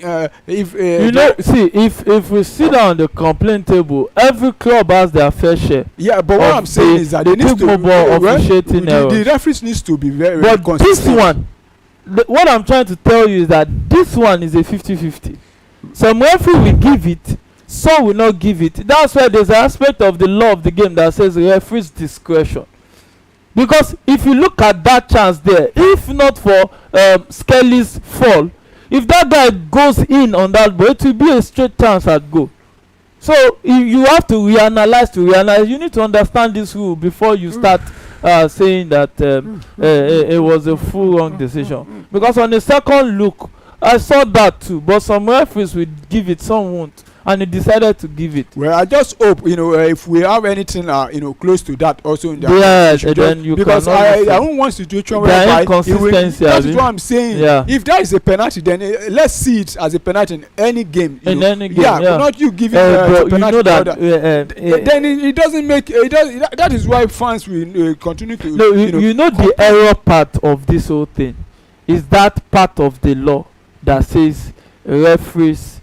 if we sit down on the complaint table, every club has their fair share. Yeah, but what I'm saying is that they need to the referees needs to be very, very consistent. This one, what I'm trying to tell you is that this one is a 50-50. Some referee will give it, some will not give it. That's why there's an aspect of the law of the game that says referee's discretion. Because if you look at that chance there, if not for Skelly's fall, if that guy goes in on that ball, it will be a straight chance at goal. So you have to reanalyze. You need to understand this rule before you start saying that it was a full wrong decision. Because on the second look, I saw that too, but some referees will give it, some won't. And he decided to give it. Well, I just hope if we have anything close to that also in the then you because I don't want situation where inconsistency. That is what I'm saying. Yeah. If that is a penalty, then let's see it as a penalty in any game. Any game, yeah. Not you giving a penalty. Then it doesn't make. That is why fans will continue to. No, the error part of this whole thing is that part of the law that says referees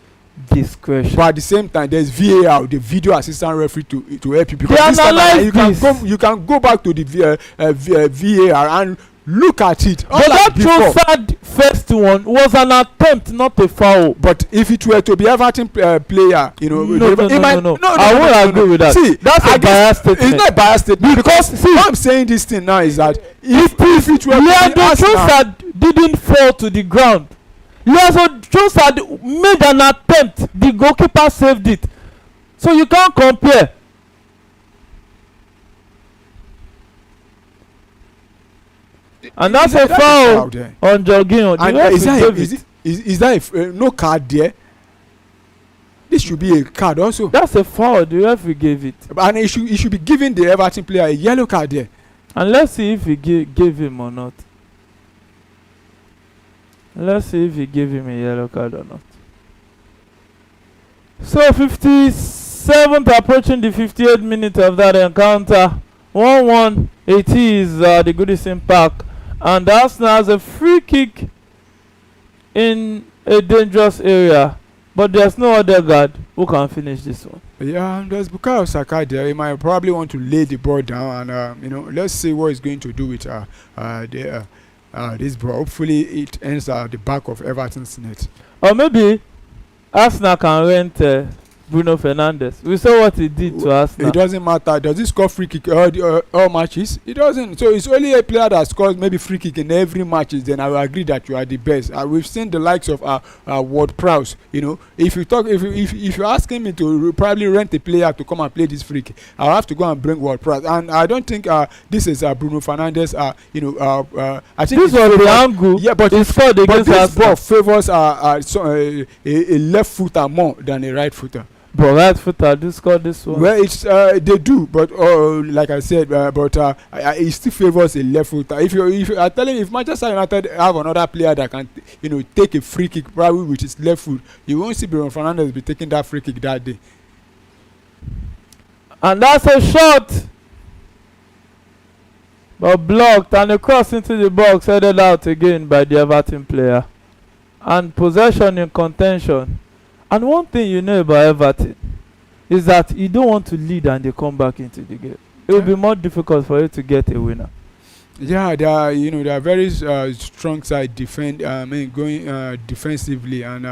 discretion. But at the same time, there's VAR, the video assistant referee, to help you, because this you can go back to the VAR and look at it. But that Trossard first one was an attempt, not a foul. But if it were to be Everton player, you know, no. I won't agree with that. See, that's a biased statement. It's not a biased statement because see, what I'm saying this thing now is that if it were Leandro Trossard didn't fall to the ground, Leandro Trossard made an attempt. The goalkeeper saved it. So you can't compare. And that's a foul on Jorginho. Is that no card there? This should be a card also. That's a foul. The referee gave it. And he should be giving the Everton player a yellow card there. And let's see if he gave him or not. Let's see if he gave him a yellow card or not. So 57th approaching the 58th minute of that encounter. 1-1. It is the Goodison Park. And Arsenal has a free kick in a dangerous area. But there's no other guard who can finish this one. Yeah, there's Bukayo Saka there. He might probably want to lay the ball down. And, you know, let's see what he's going to do with this ball. Hopefully it ends at the back of Everton's net. Or maybe Arsenal can rent Bruno Fernandes. We saw what he did to Arsenal. It doesn't matter. Does he score free kick all matches? It doesn't. So it's only a player that scores maybe free kick in every matches. Then I will agree that you are the best. We've seen the likes of Ward-Prowse. You know, if you're asking me to probably rent a player to come and play this free kick, I'll have to go and bring Ward-Prowse. And I don't think this is Bruno Fernandes. I think this was the angle. Yeah, but he scored against this ball favors a left footer more than a right footer. But right footer do score this one. Well, it's they do, but like I said, it still favors a left footer. If I tell him, if Manchester United have another player that can, you know, take a free kick probably with his left foot, you won't see Bruno Fernandes be taking that free kick that day. And that's a shot, but blocked, and a cross into the box headed out again by the Everton player, and possession in contention. And one thing you know about Everton is that you don't want to lead and they come back into the game. It will be more difficult for you to get a winner. Yeah, they are very strong side going defensively, and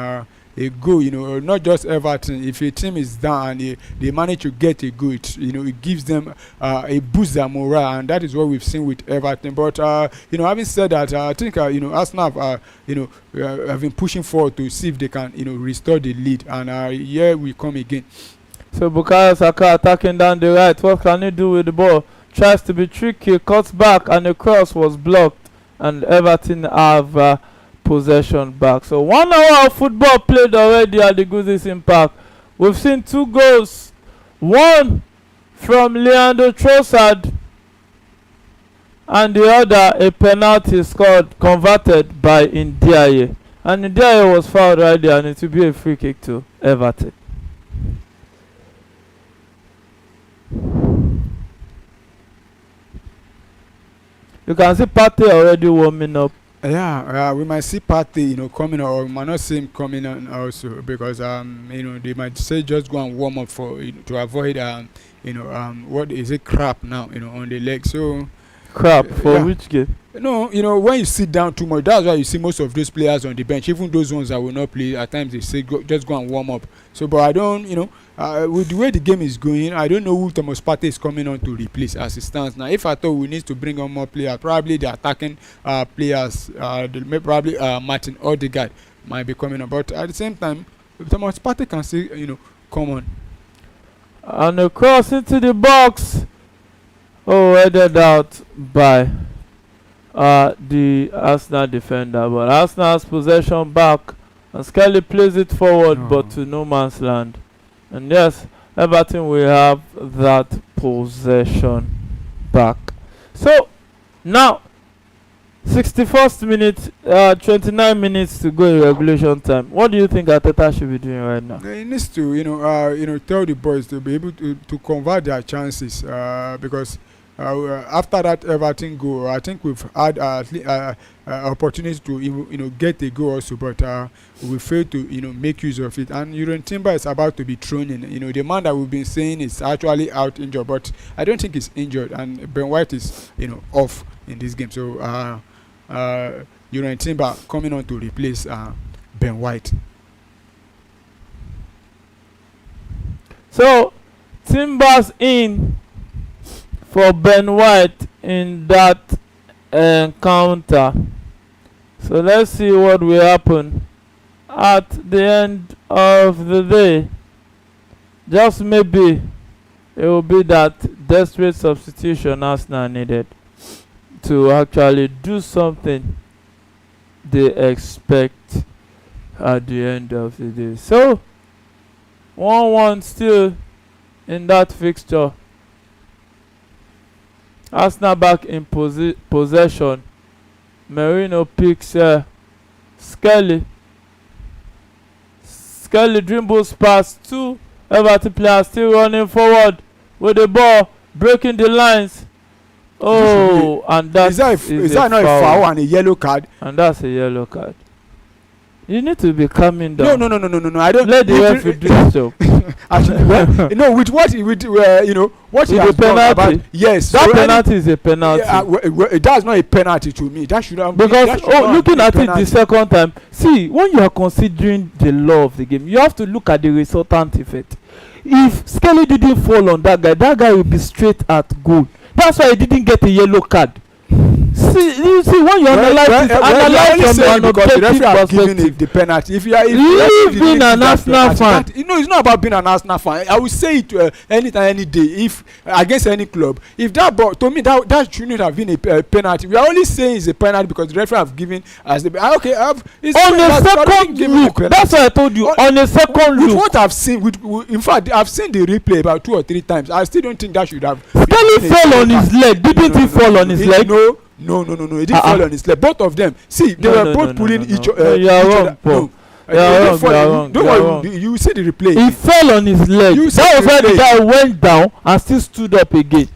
a goal, you know, not just Everton. If a team is down and they manage to get a goal, it gives them a boost their morale, and that is what we've seen with Everton. But having said that, I think Arsenal have been pushing forward to see if they can restore the lead, and here we come again. So Bukayo Saka attacking down the right. What can he do with the ball? Tries to be tricky, cuts back, and the cross was blocked, and Everton have possession back. So 1 hour of football played already at the Goodison Park. We've seen 2 goals, one from Leandro Trossard and the other a penalty scored converted by Ndiaye, and Ndiaye was fouled right there, and it will be a free kick to Everton. You can see Partey already warming up. Yeah, we might see Partey, coming on, or we might not see him coming on also, because they might say just go and warm up to avoid what is it, crap now, on the leg. So crap for which game? No, when you sit down too much, that's why you see most of those players on the bench, even those ones that will not play. At times they say just go and warm up. So, but I don't, with the way the game is going, I don't know who Thomas Partey is coming on to replace as it stands now. If I thought we need to bring on more players, probably the attacking players, probably Martin Odegaard might be coming on. But at the same time, Thomas Partey can still, come on. And a cross into the box. Oh, headed out by the Arsenal defender, but Arsenal's possession back, and Skelly plays it forward, but to no man's land. And yes, Everton will have that possession back. So now 61st minute, 29 minutes to go in regulation time. What do you think Arteta should be doing right now? He needs to tell the boys to be able to convert their chances, because after that Everton goal, I think we've had opportunity to get a goal also, but we failed to make use of it. And Uran Timber is about to be thrown in. The man that we've been saying is actually out injured, but I don't think he's injured, and Ben White is off in this game. So Uran Timber coming on to replace Ben White. So Timbers in for Ben White in that encounter. So let's see what will happen at the end of the day. Just maybe it will be that desperate substitution Arsenal needed to actually do something they expect at the end of the day. So 1-1 still in that fixture. Arsenal back in possession. Merino picks Skelly. Skelly dribbles past two Everton players, still running forward with the ball, breaking the lines. Oh, and that is that not a foul and a yellow card? And that's a yellow card. You need to be calming down. No. I don't let the referee do his job. Actually, with what he has done about, yes, that penalty is a penalty. That's not a penalty to me. That should have because looking at it the second time. See, when you are considering the law of the game, you have to look at the resultant effect. If Skelly didn't fall on that guy will be straight at goal. That's why he didn't get a yellow card. You see when you analyze from an objective perspective, the penalty. If being an Arsenal fan, it's not about being an Arsenal fan. I will say it anytime, any day. If against any club, if that ball, to me that shouldn't have been a penalty. We are only saying it's a penalty because the referee have given as the okay. On a second look, that's what I told you. On a second look, with what I've seen, in fact, I've seen the replay about 2 or 3 times. I still don't think that should have. Skelly fell on his leg. Didn't he fall on his leg? No. He didn't fall on his leg. Both of them. See, they were both pulling each other. You are wrong, Paul. You are wrong. Don't worry. You see the replay. He fell on his leg. That was why the guy went down and still stood up again.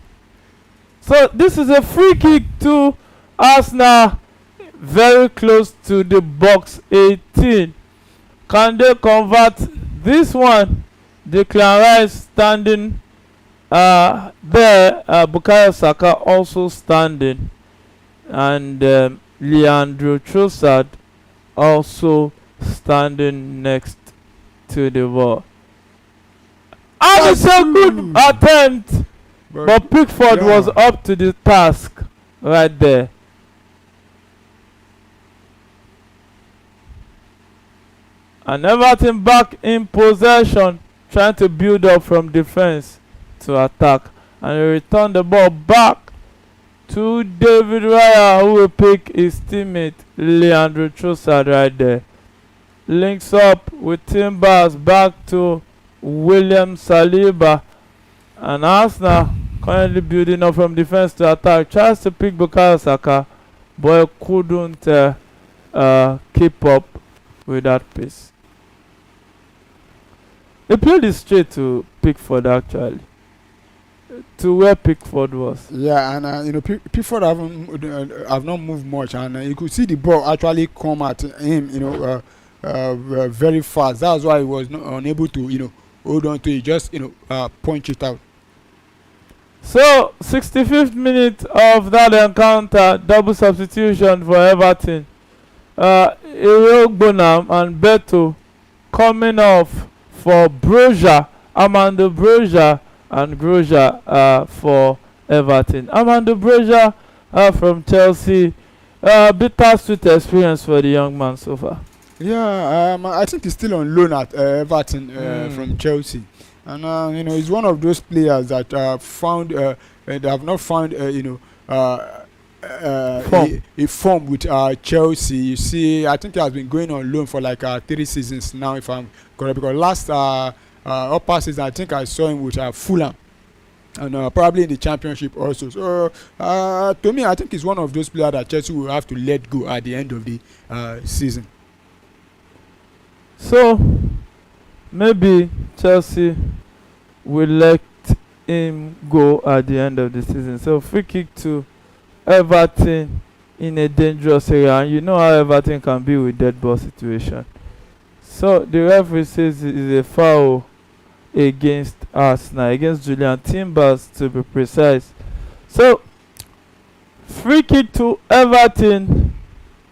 So this is a free kick to Arsenal, very close to the box 18. Can they convert this one? Declan Rice standing there. Bukayo Saka also standing. And Leandro Trossard also standing next to the ball. And it's a good attempt, but Pickford was up to the task right there. And Everton back in possession, trying to build up from defense to attack, and he returned the ball back to David Raya, who will pick his teammate Leandro Trossard right there. Links up with Timbers, back to William Saliba, and Arsenal currently building up from defense to attack. Tries to pick Bukayo Saka, but couldn't keep up with that pace. They played it straight to Pickford actually. To where Pickford was. Yeah, and Pickford have not moved much, and you could see the ball actually come at him, very fast. That's why he was not unable to, hold on to it. Just punch it out. So 65th minute of that encounter, double substitution for Everton. Bonham and Beto coming off for Broja, Amanda Broja. And Groja for Everton. Amanda Broja from Chelsea. Bittersweet experience for the young man so far. Yeah, I think he's still on loan at Everton from Chelsea, and he's one of those players that found they have not found a form with Chelsea. You see, I think he has been going on loan for like 3 seasons now, if I'm correct. Because last upper season, I think I saw him with Fulham, and probably in the championship also. So to me, I think he's one of those players that Chelsea will have to let go at the end of the season. So maybe Chelsea will let him go at the end of the season. So free kick to Everton in a dangerous area, and you know how Everton can be with dead ball situation. So the referee says it is a foul against Arsenal, against Julian Timbers to be precise. So free kick to Everton,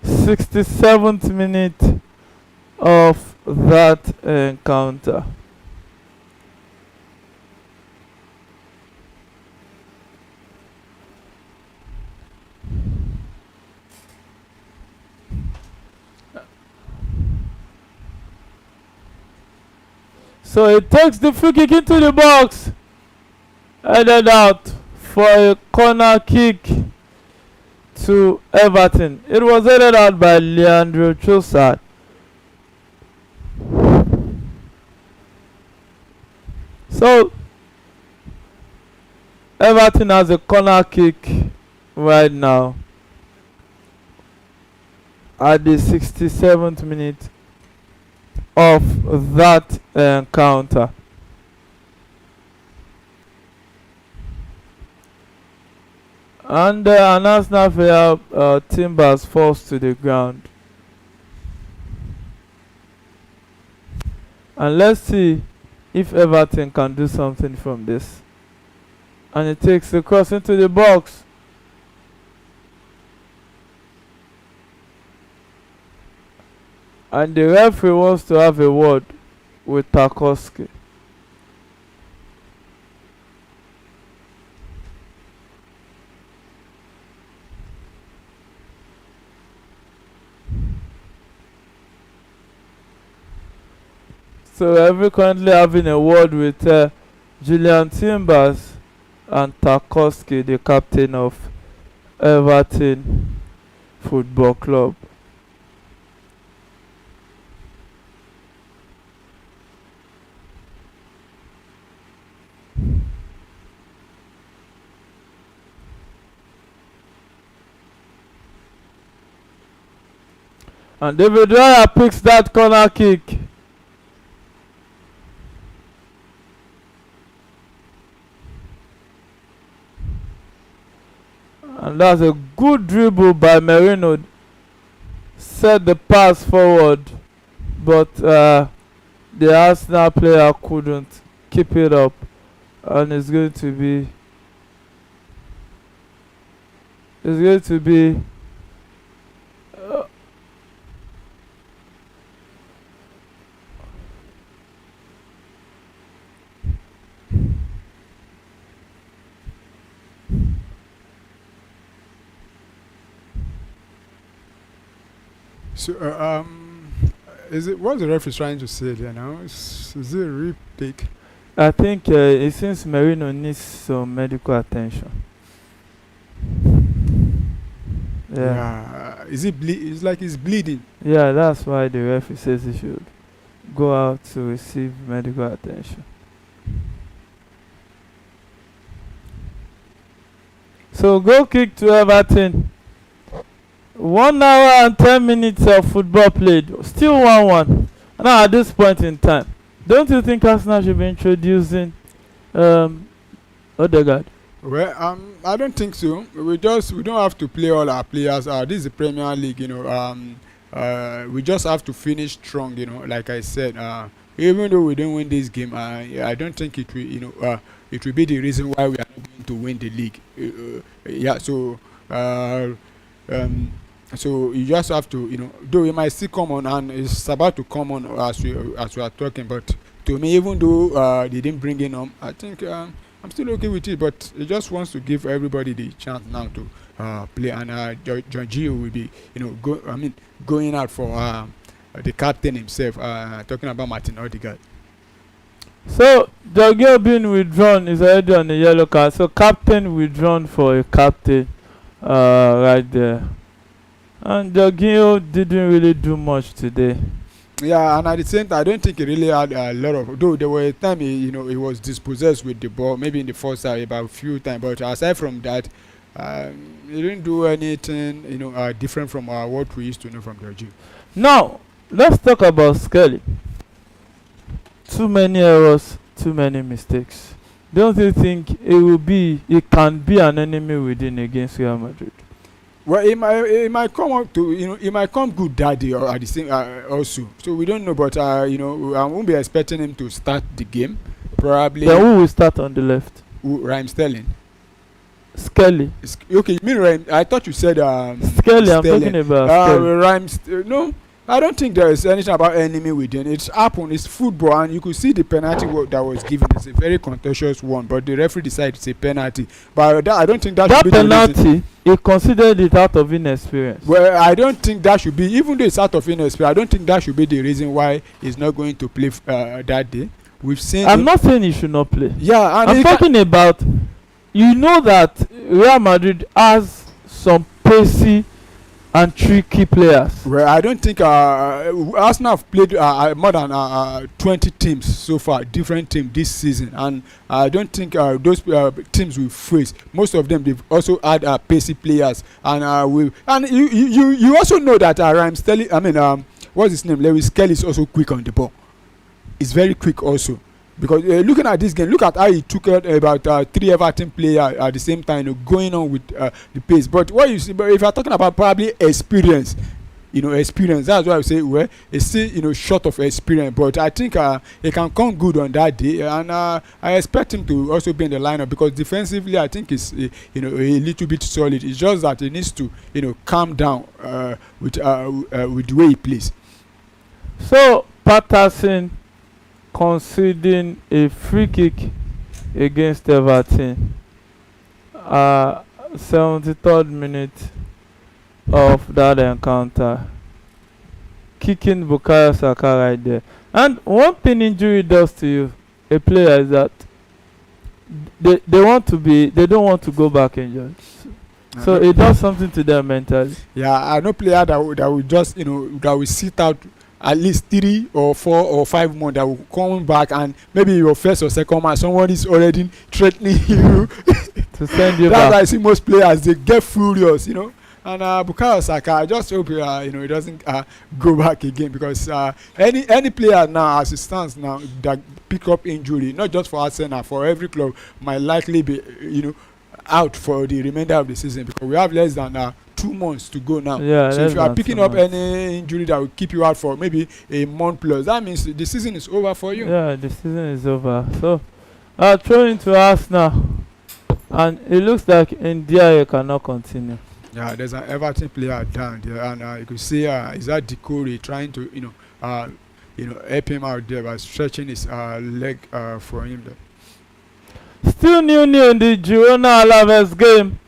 67th minute of that encounter. So he takes the free kick into the box, headed out for a corner kick to Everton. It was headed out by Leandro Trossard. So Everton has a corner kick right now at the 67th minute of that encounter. And an Arsenal player, Timbers, falls to the ground. And let's see if Everton can do something from this. And it takes the cross into the box. And the referee wants to have a word with Tarkowski. So we're currently having a word with Julian Timbers and Tarkowski, the captain of Everton Football Club. And David Raya picks that corner kick. And that's a good dribble by Merino. Set the pass forward, but the Arsenal player couldn't keep it up. And it's going to be So, is it what's the referee trying to say there now? Is it a real pick? I think it seems Merino needs some medical attention. Yeah. Is it It's like he's bleeding. Yeah, that's why the referee says he should go out to receive medical attention. So goal kick to Everton. 1 hour and 10 minutes of football played. Still 1-1. Now at this point in time, don't you think Arsenal should be introducing Odegaard? Well, I don't think so. We don't have to play all our players. This is the Premier League, we just have to finish strong, like I said. Even though we don't win this game, I don't think it will, it will be the reason why we are not going to win the league. So you just have to, though it might still come on, and it's about to come on as we are talking. But to me, even though they didn't bring in I think I'm still okay with it. But it just wants to give everybody the chance now to play, and John Gio will be, going out for the captain himself. Talking about Martin Odegaard. So Jorginho being withdrawn is already on the yellow card. So captain withdrawn for a captain, right there. And Jorginho didn't really do much today. Yeah, and at the same time, I don't think he really had a lot of. Though there were a time he was dispossessed with the ball, maybe in the first half about a few times. But aside from that, he didn't do anything different from what we used to know from Jorginho. Now let's talk about Skelly. Too many errors, too many mistakes. don't you think it can be an enemy within against Real Madrid? Well, it might come up to, it might come good that day or at the same also. So we don't know, but I won't be expecting him to start the game. Probably. Then who will start on the left? Raheem Sterling. Skelly. Okay, you mean Raheem? I thought you said Skelly. I'm talking about Skelly. No, I don't think there is anything about enemy within. It's happened. It's football, and you could see the penalty that was given. It's a very contentious one, but the referee decided it's a penalty. But I don't think that should be penalty. The reason. He considered it out of inexperience. Well, I don't think that should be, even though it's out of inexperience, I don't think that should be the reason why he's not going to play that day. We've seen. I'm not saying he should not play. Yeah, and I'm talking about. You know that Real Madrid has some pacey and tricky players. Well, I don't think Arsenal have played more than 20 teams so far, different teams this season, and I don't think those teams will face. Most of them, they've also had pacey players, and you also know that Raheem Sterling, what's his name, Lewis Kelly is also quick on the ball. He's very quick also. Because looking at this game, look at how he took out about 3 Everton players at the same time, going on with the pace. But what you see, but if you're talking about probably experience, experience, that's why I say, well, it's still, short of experience. But I think he can come good on that day, and I expect him to also be in the lineup because defensively, I think it's a little bit solid. It's just that he needs to, calm down with the way he plays. So Patterson conceding a free kick against Everton, 73rd minute of that encounter, kicking Bukayo Saka right there. And one thing injury does to you, a player, is that they don't want to go back injured. So it does something to them mentally. Yeah, I know player that will just that will sit out at least 3 or 4 or 5 months, that will come back, and maybe your first or second match someone is already threatening you to send you that's back. why I see most players, they get furious, and Bukayo Saka, I just hope he doesn't go back again, because any player now as it stands now that pick up injury, not just for Arsenal, for every club, might likely be out for the remainder of the season, because we have less than 2 months to go now. Yeah, so if you are picking up any injury that will keep you out for maybe a month plus, that means the season is over for you. Yeah, the season is over. So throw into Arsenal, and it looks like India cannot continue. Yeah, there's an Everton player down there, and you could see is that Decore trying to help him out there by stretching his leg for him there. Still 0-0 in the Girona Alaves game.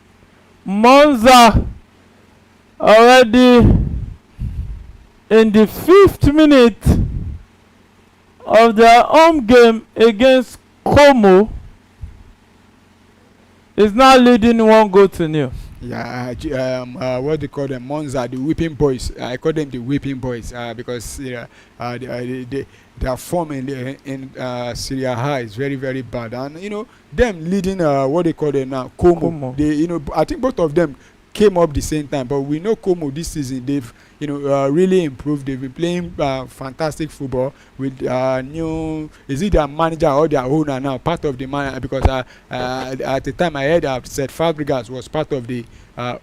Monza already in the 5th minute of their home game against Como is now leading 1-0. Yeah, what they call them, Monza, the whipping boys. I call them the whipping boys because their form in Serie A is very, very bad, and them leading what they call them now, Como. They, I think both of them came up the same time, but we know Como this season, they've really improved. They've been playing fantastic football with new, is it their manager or their owner now, part of the manager, because at the time I heard said Fabregas was part of the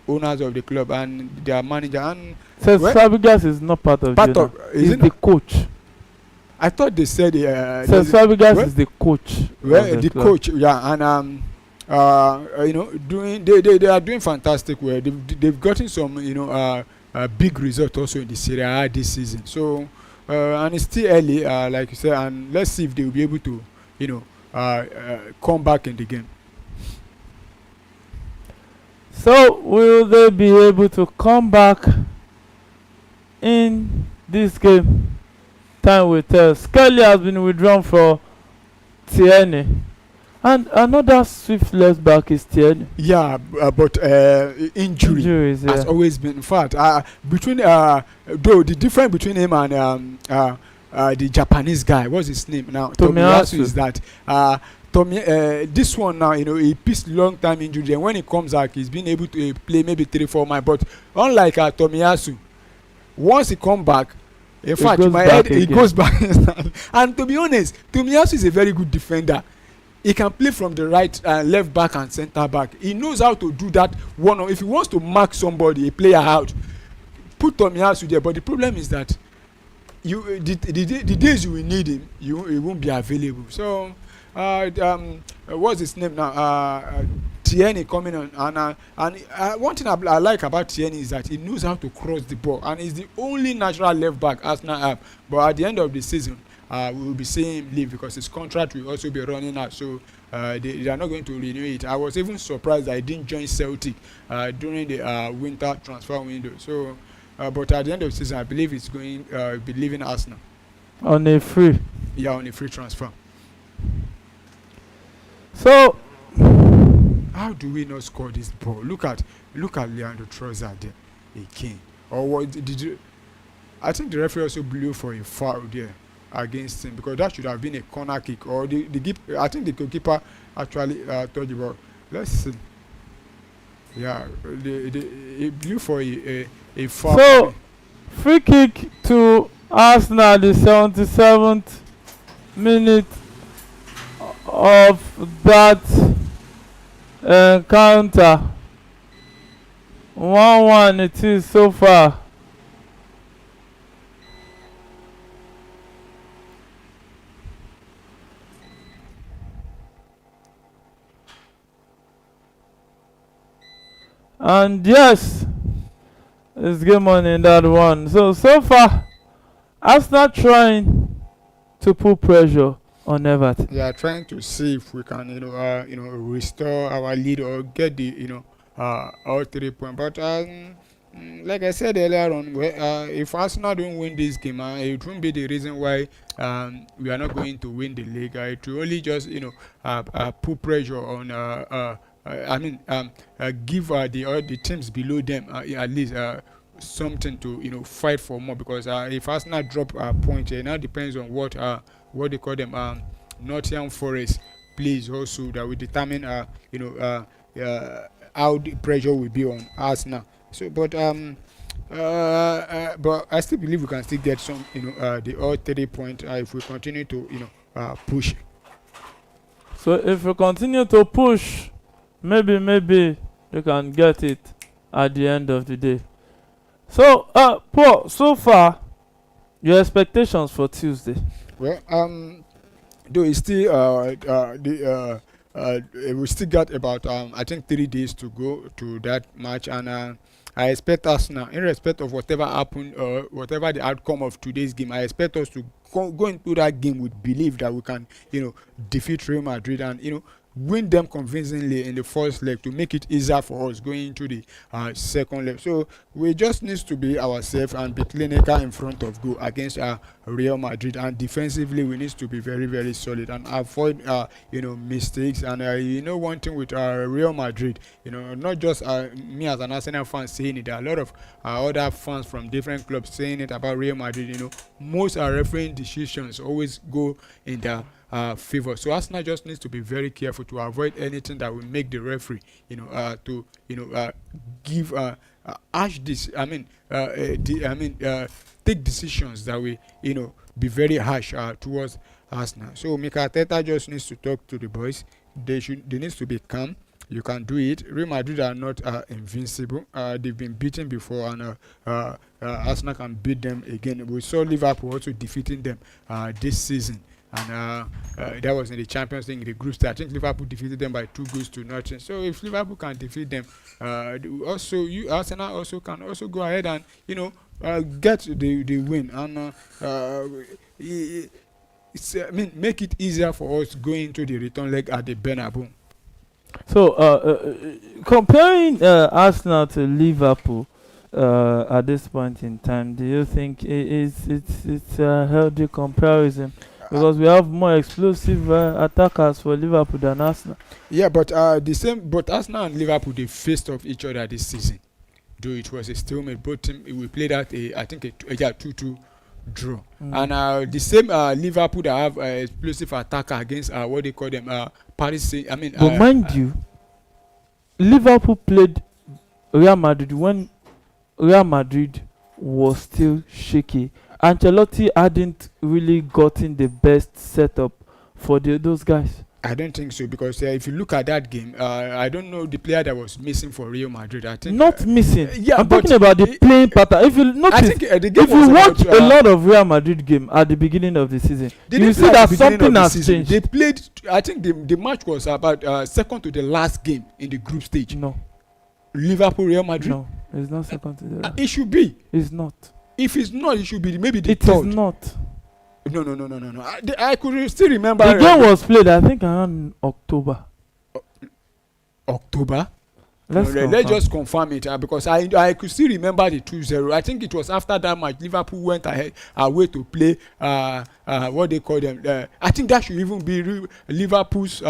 owners of the club and their manager, and Fabregas is not part of the owner. He's the coach. I thought they said Fabregas is the coach. Well, the coach, yeah, and they are doing fantastic work. They've gotten some big result also in the Serie A this season. So and it's still early, like you said, and let's see if they will be able to come back in the game. So will they be able to come back in this game? Time will tell. Skelly has been withdrawn for Tierney. And another swift left back is Tierney. Yeah, but injuries has always been. In fact, between though the difference between him and the Japanese guy, what's his name now? Tomiyasu, is that this one now, he pissed long time injury, and when he comes back, he's been able to play maybe 3-4 months. But unlike Tomiyasu, once he come back, in fact, in my head, he goes back. And to be honest, Tomiyasu is a very good defender. he can play from the right left back and centre back. He knows how to do that one. If he wants to mark somebody, a player out, put Tomiyasu there. But the problem is that the days you will need him, he won't be available. So what's his name now? Tierney coming on, and one thing I like about Tierney is that he knows how to cross the ball, and he's the only natural left back Arsenal have. But at the end of the season, we will be seeing him leave because his contract will also be running out. So they are not going to renew it. I was even surprised that he didn't join Celtic during the winter transfer window. So, but at the end of the season, I believe he's going to be leaving Arsenal on a free. Yeah, on a free transfer. So, how do we not score this ball? Look at Leandro Trossard there again. Or what did you? I think the referee also blew for a foul there against him, because that should have been a corner kick, or I think the goalkeeper actually touched the ball. Let's see. Yeah, he blew for a foul. So, free kick to Arsenal, the 77th minute of that encounter. 1-1 it is so far. And yes, it's game on in that one. So far, Arsenal trying to put pressure on Everton. Yeah, trying to see if we can, restore our lead or get the, all 3 points. But like I said earlier on, if Arsenal don't win this game, it won't be the reason why we are not going to win the league. It will only just, put pressure on. Give the teams below them at least something to fight for more, because if Arsenal drop a point, it now depends on what they call them Nottingham Forest plays also, that will determine how the pressure will be on Arsenal. So but I still believe we can still get some the all 3 points if we continue to push. So if we continue to push, maybe they can get it at the end of the day. So Paul, so far your expectations for Tuesday? Well, though it's still we still got about I think 3 days to go to that match, and I expect us now, irrespective of whatever happened or whatever the outcome of today's game, I expect us to go into that game with belief that we can defeat Real Madrid and win them convincingly in the first leg to make it easier for us going into the second leg. So we just need to be ourselves and be clinical in front of goal against Real Madrid, and defensively we need to be very, very solid and avoid mistakes. And one thing with Real Madrid, not just me as an Arsenal fan saying it, there are a lot of other fans from different clubs saying it about Real Madrid. Most refereeing decisions always go in their favor. So Arsenal just needs to be very careful to avoid anything that will make the referee, give take decisions that will, be very harsh towards Arsenal. So Mikel Arteta just needs to talk to the boys. They need to be calm. You can do it. Real Madrid are not invincible. They've been beaten before, and Arsenal can beat them again. We saw Liverpool also defeating them this season. And that was in the Champions League, in the group stage. I think Liverpool defeated them by 2-0. So if Liverpool can defeat them, Arsenal also can also go ahead and get the win, and make it easier for us going to the return leg at the Bernabeu. So comparing Arsenal to Liverpool at this point in time, do you think it's a healthy comparison? Because we have more explosive attackers for Liverpool than Arsenal. Yeah, but but Arsenal and Liverpool, they faced off each other this season. Though it was a stalemate, both teams, we played at a 2-2 draw. And the same Liverpool that have explosive attacker against what they call them Paris. But mind you, Liverpool played Real Madrid when Real Madrid was still shaky. Ancelotti hadn't really gotten the best setup for those guys. I don't think so because if you look at that game, I don't know the player that was missing for Real Madrid. I think Not missing. yeah, I'm but talking about the playing pattern. If you I notice, think the game if was you watch about, a lot of Real Madrid game at the beginning of the season, they you didn't see play at that the beginning something of the has season. changed. They played. I think the match was about second to the last game in the group stage. No, Liverpool Real Madrid. no, it's not second to the last. It should be. It's not. If it's not, it should be maybe the It third. is not. No. I could still remember. The game was played, I think, around October. October. Let's just confirm it because I could still remember the 2-0. I think it was after that match Liverpool went away to play what they call them. I think that should even be Liverpool's.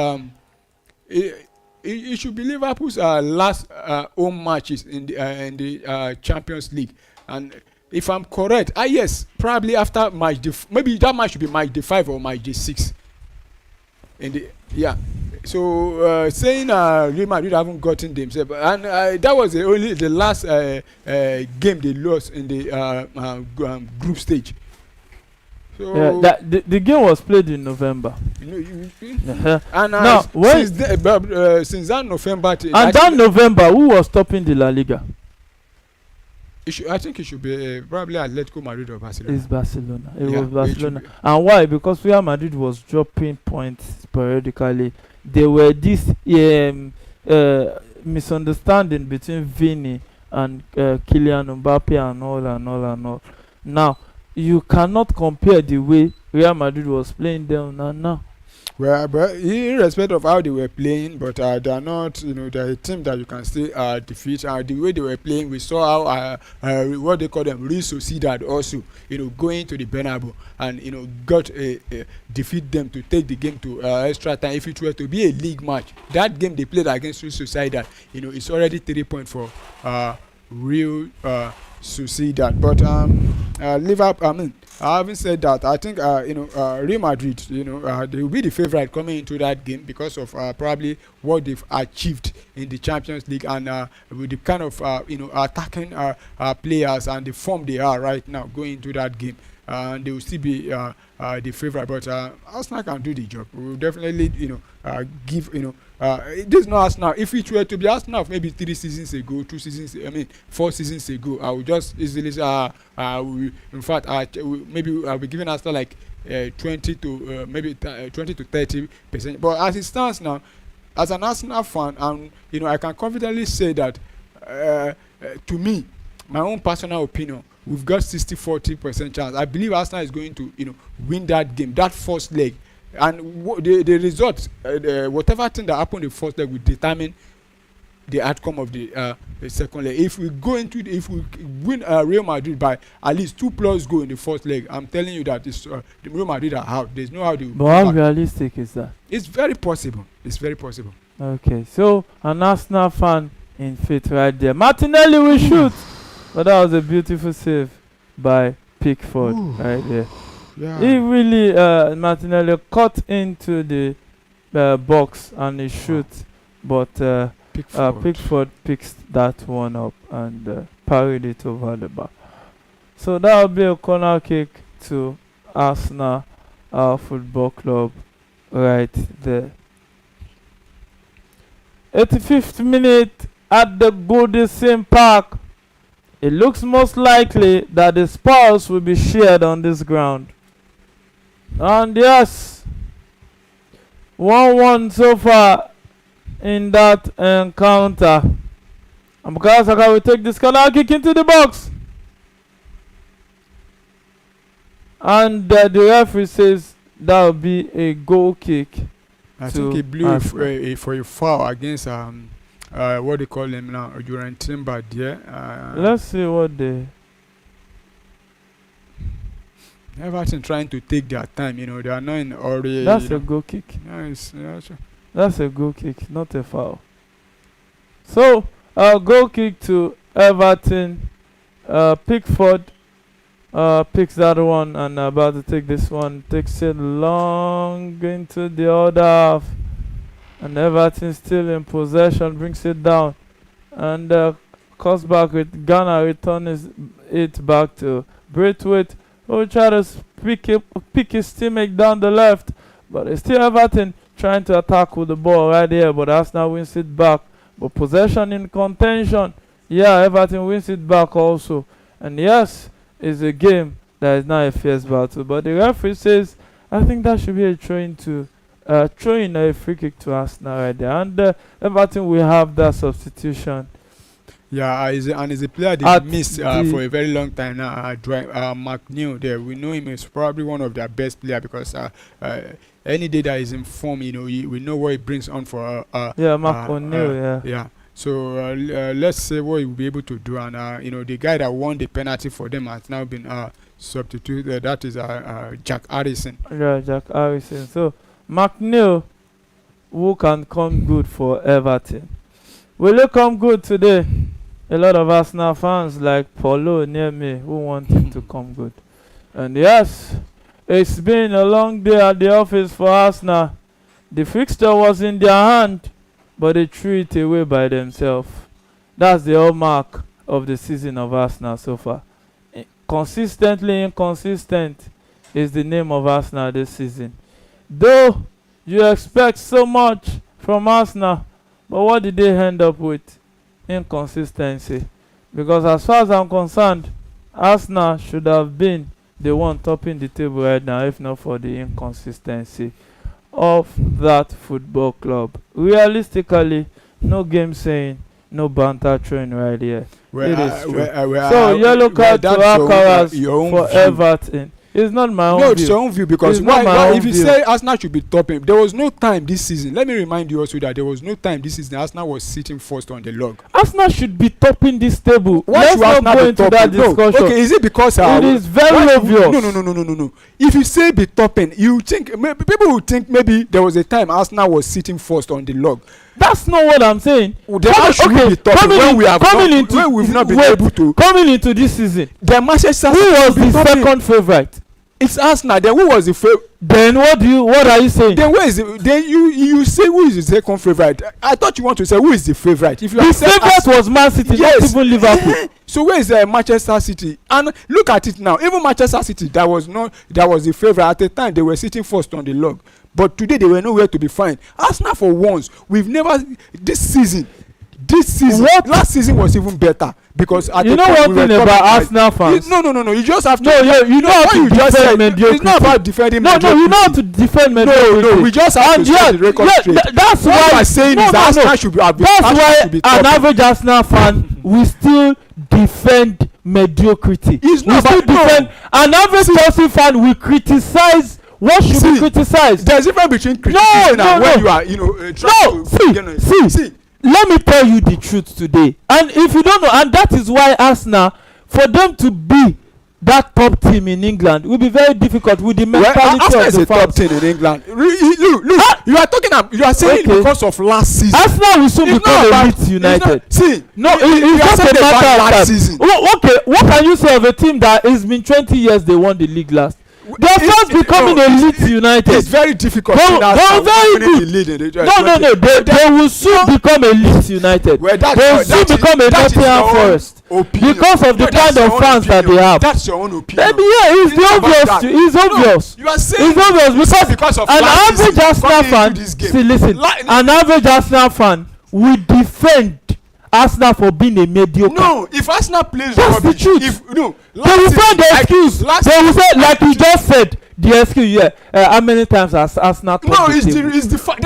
It should be Liverpool's last home matches in the Champions League. And if I'm correct, yes, probably after maybe that match should be match day 5 or match day 6. So saying Real Madrid haven't gotten themselves, and that was only the last game they lost in the group stage. So yeah, the game was played in November. And now, since that November, November, who was topping the La Liga? I think it should be probably Atletico Madrid or Barcelona. It's Barcelona. It was Barcelona. And why? Because Real Madrid was dropping points periodically. There were this misunderstanding between Vini and Kylian Mbappe and all. Now, you cannot compare the way Real Madrid was playing them and now. Well, but irrespective of how they were playing, but they are not, they're a team that you can still defeat. The way they were playing, we saw how what they call them, Real Sociedad also, going to the Bernabeu and got defeat them to take the game to extra time. If it were to be a league match, that game they played against Real Sociedad, it's already 3 points for Real Sociedad. But Liverpool, having said that, I think Real Madrid, they will be the favorite coming into that game because of probably what they've achieved in the Champions League and with the kind of attacking players and the form they are right now going into that game. And they will still be the favorite, but Arsenal can do the job. We will definitely, give, this is not Arsenal. If it were to be Arsenal of maybe 3 seasons ago, 2 seasons, 4 seasons ago, I would just easily say, in fact, maybe I'll be giving Arsenal like 20 to maybe 20 to 30%. But as it stands now, as an Arsenal fan, I can confidently say that, to me, my own personal opinion, we've got 60-40% chance. I believe Arsenal is going to, win that game, that first leg, and the result, whatever thing that happened in the first leg will determine the outcome of the second leg. If we win Real Madrid by at least 2+ goals in the first leg, I'm telling you that the Real Madrid are out. There's no how they. But how realistic is that? It's very possible. It's very possible. Okay, so an Arsenal fan in faith right there. Martinelli will shoot. But that was a beautiful save by Pickford. Ooh. Right there. Yeah. He really, Martinelli cut into the box and he shoots, but Pickford picks that one up and parried it over the bar. So that will be a corner kick to Arsenal Football Club right there. 85th minute at the Goodison Park. It looks most likely that the spoils will be shared on this ground. And yes, 1-1 so far in that encounter. And Bukayo Saka will take this corner kick into the box. And the referee says that will be a goal kick. I think he blew for a foul against what they call him now, Durant Timber there. Let's see what they. Everton trying to take their time, they are not in a hurry. That's a goal kick. Sure. That's a goal kick, not a foul. So, goal kick to Everton. Pickford picks that one and about to take this one. Takes it long into the other half. And Everton still in possession, brings it down. And cuts back with Ghana, returns it back to Braithwaite, who try to pick his teammate down the left. But it's still Everton trying to attack with the ball right here, but Arsenal wins it back. But possession in contention, yeah, Everton wins it back also. And yes, it's a game that is not a fierce battle. But the referee says, I think that should be a throwing a free kick to Arsenal right there. And Everton will have that substitution. Yeah, he's a player they missed for a very long time now. McNeil there, we know him as probably one of their best players because any day that is in form, we know what he brings on for. Mark O'Neill, yeah. So let's see what he will be able to do. And the guy that won the penalty for them has now been substituted. That is Jack Harrison. Yeah, Jack Harrison. So McNeil, who can come good for Everton? Will he come good today? A lot of Arsenal fans like Paulo near me who want him to come good. And yes, it's been a long day at the office for Arsenal. The fixture was in their hand, but they threw it away by themselves. That's the hallmark of the season of Arsenal so far. Consistently inconsistent is the name of Arsenal this season. Though you expect so much from Arsenal, but what did they end up with? Inconsistency. Because as far as I'm concerned, Arsenal should have been the one topping the table right now if not for the inconsistency of that football club. Realistically, no game saying, no banter throwing right here. It is true. So yellow card to Alcaraz for Everton. It's not my own view. No, it's your own view because if you say Arsenal should be topping, there was no time this season. Let me remind you also that there was no time this season Arsenal was sitting first on the log. Arsenal should be topping this table. Why Let's not go into that discussion. No. Okay, is it because it is very obvious? No. If you say be topping, you think people will think maybe there was a time Arsenal was sitting first on the log. That's not what I'm saying. How should we be topping when we've not been able to? Coming into this season, the Manchester who was the second favourite? It's Arsenal. Then who was the favorite? Then what are you saying? Then where is it? Then you say who is the second favorite? I thought you want to say who is the favorite. If you the favorite was Man City, not even Liverpool. So where is Manchester City? And look at it now. Even Manchester City, that was the favorite at the time. They were sitting first on the log, but today they were nowhere to be found. Arsenal for once, we've never this season. Last season was even better because at you know one thing about Arsenal fans. No. You just have to. You know how to defend mediocrity. It's not about defending mediocrity. No, you know how to defend mediocrity. No. We just have to set the record straight. That's why I'm saying is Arsenal should be. That's why an average Arsenal fan will still defend mediocrity. It's not about defend. An average Chelsea fan will criticize. What should be criticized? There's a difference between criticism and when you are, trying to. See. Let me tell you the truth today. And if you don't know, and that is why Arsenal, for them to be that top team in England, will be very difficult with the mentality of the fans. Arsenal is a top team in England. Look, you are talking about, you are saying because of last season. Arsenal will soon become a Leeds United. It's just a matter of time. Okay, what can you say of a team that has been 20 years they won the league last? They are first becoming a Leeds United. It's very difficult. They will soon become a Leeds United. They will soon become a Nottingham Forest because of the kind of fans that they have. That's your own opinion. It's obvious. You are saying it's obvious because an average Arsenal fan. See, listen. An average Arsenal fan will defend Arsenal for being a mediocre. No, if Arsenal plays that's the truth. They will find the excuse. They will say, like you just said, the excuse. How many times has Arsenal? No, it's the fact.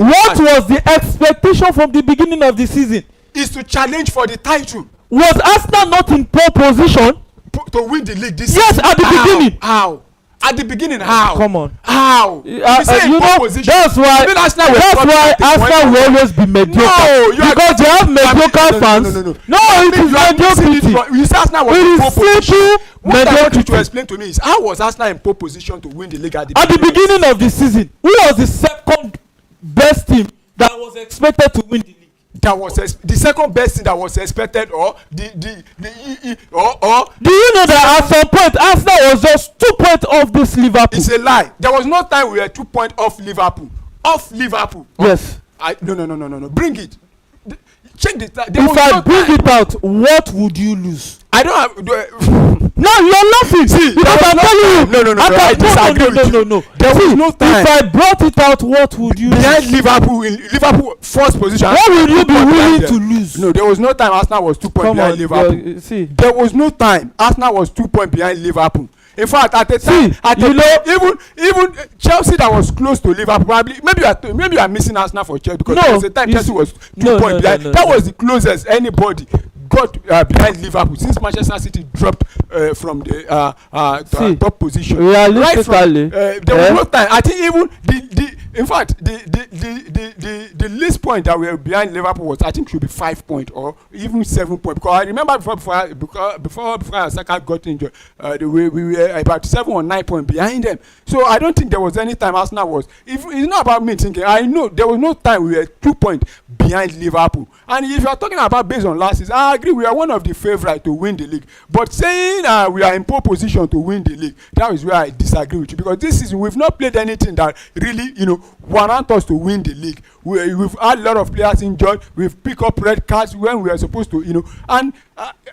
What was the expectation from the beginning of the season? Is to challenge for the title. Was Arsenal not in pole position to win the league this season? Yes, at the beginning. How? At the beginning, how? Come on. How? That's why Arsenal will always be mediocre. No, because they have mediocre fans. No, it is mediocrity. You say Arsenal was in pole position. What I want you to explain to me is how was Arsenal in pole position to win the league at the beginning of the season? Who was the second best team that was expected to win the league? That was the second best thing that was expected, or do you know that at some point Arsenal was just 2 points off this Liverpool? It's a lie. There was no time we were 2 points off Liverpool. Yes. No. Bring it. Check the time. If I bring it out, what would you lose? I don't have. Now you're laughing. See, because I'm telling you. no. I disagree with you. No. There was no time. If I brought it out, what would you behind do? Liverpool in Liverpool first position? What would you be willing to lose? No, there was no time Arsenal was 2 points behind Liverpool. See, there was no time Arsenal was 2 points behind Liverpool. In fact, at the time, even Chelsea that was close to Liverpool, probably maybe you are missing Arsenal for Chelsea because there was a time Chelsea was 2 points behind. That was the closest anybody got behind Liverpool since Manchester City dropped from the top position. Realistically, there was no time. I think even the least point that we were behind Liverpool was, I think, should be 5 points or even 7 points. Because I remember before Saka got injured, we were about 7 or 9 points behind them. So I don't think there was any time Arsenal was. If it's not about me thinking, I know there was no time we were 2 points behind Liverpool. And if you are talking about based on last season, I agree we are one of the favourites to win the league. But saying we are in poor position to win the league, that is where I disagree with you, because this season we've not played anything that really warrant us to win the league. We've had a lot of players injured. We've picked up red cards when we are supposed to, and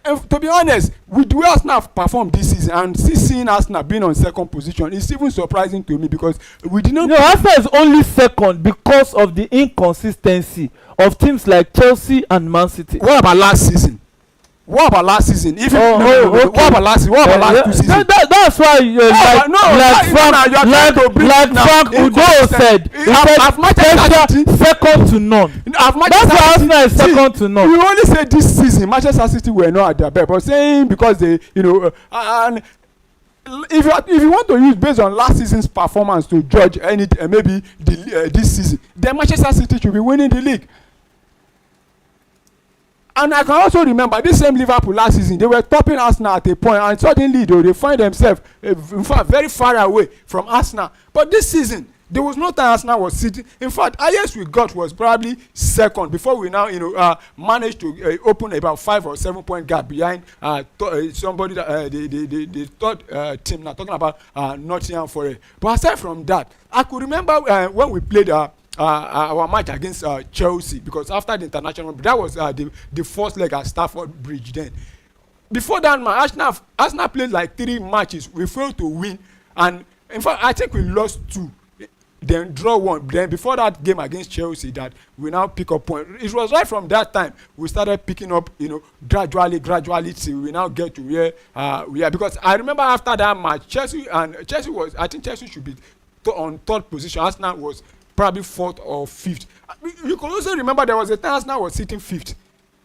to be honest, with the way Arsenal have performed this season and seeing Arsenal being on second position, it's even surprising to me because we did not. No, Arsenal is only second because of the inconsistency of teams like Chelsea and Man City. What about last season? What about last season? What about last season? What about last 2 seasons? That's why Frank Udo said, second to none. That's why Arsenal is second to none. We only say this season Manchester City were not at their best, but saying because they, and if you want to use based on last season's performance to judge maybe this season, then Manchester City should be winning the league. And I can also remember this same Liverpool last season, they were topping Arsenal at a point, and suddenly they find themselves in fact very far away from Arsenal. But this season, there was no time Arsenal was sitting. In fact, highest we got was probably second before we now managed to open about 5 or 7 point gap behind somebody that the third team. Now talking about Nottingham Forest. But aside from that, I could remember when we played our match against Chelsea, because after the international, that was the first leg at Stamford Bridge. Then before that match, Arsenal played like 3 matches. We failed to win, and in fact I think we lost 2, then draw 1. Then before that game against Chelsea, that we now pick up point. It was right from that time we started picking up, gradually till we now get to where we are. Because I remember after that match, Chelsea was, I think Chelsea should be on 3rd position. Arsenal was probably 4th or 5th. You can also remember there was a time Arsenal was sitting 5th.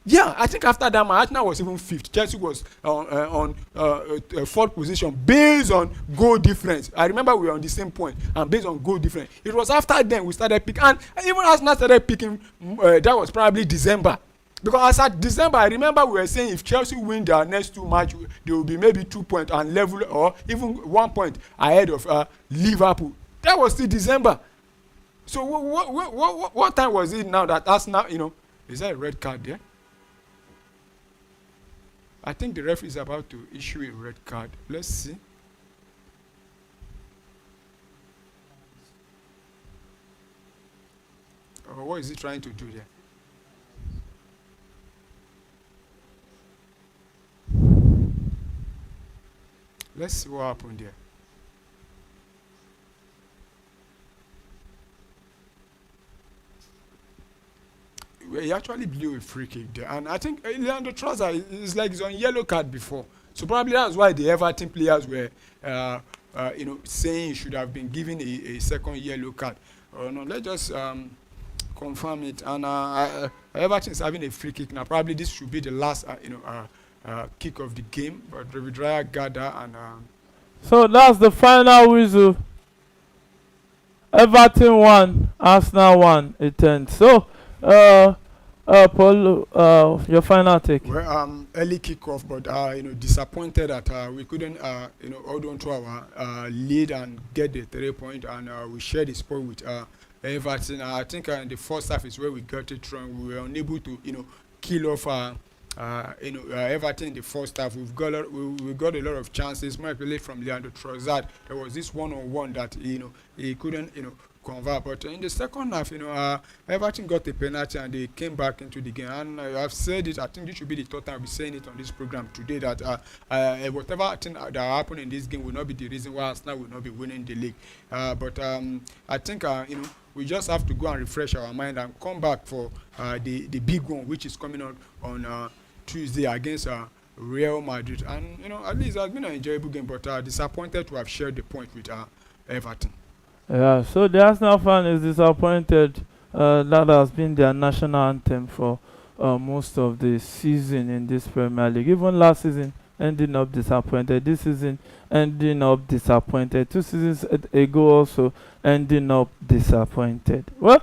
Yeah, I think after that match, Arsenal was even 5th. Chelsea was on 4th position based on goal difference. I remember we were on the same point, and based on goal difference. It was after then we started picking, and even Arsenal started picking, that was probably December. Because as at December, I remember we were saying if Chelsea win their next 2 matches, they will be maybe 2 points and level, or even 1 point ahead of Liverpool. That was still December. So what time was it now that Arsenal, is that a red card there? I think the ref is about to issue a red card. Let's see. What is he trying to do there? Let's see what happened there. He actually blew a free kick there, and I think Leandro Trossard is like he's on yellow card before, so probably that's why the Everton players were, saying he should have been given a second yellow card. No, let's just confirm it. And Everton is having a free kick now. Probably this should be the last, kick of the game. But Revidrya Gada and. So that's the final whistle. Everton 1, Arsenal 1, it ends. So. Paul, your final take. Well, early kickoff, but disappointed that we couldn't hold on to our lead and get the 3 point, and we shared the spot with Everton. I think in the first half is where we got it wrong. We were unable to kill off Everton in the first half. We got a lot of chances. My play from Leandro Trossard. There was this one-on-one that he couldn't convert. But in the second half, Everton got a penalty and they came back into the game. And I've said it. I think this should be the third time I'll be saying it on this program today that whatever thing that happened in this game will not be the reason why Arsenal will not be winning the league. But I think we just have to go and refresh our mind and come back for the big one, which is coming on Tuesday against Real Madrid. And at least it has been an enjoyable game, but disappointed to have shared the point with Everton. Yeah, so the Arsenal fan is disappointed. That has been their national anthem for most of the season in this Premier League. Even last season, ending up disappointed. This season, ending up disappointed. 2 seasons ago, also ending up disappointed. Well,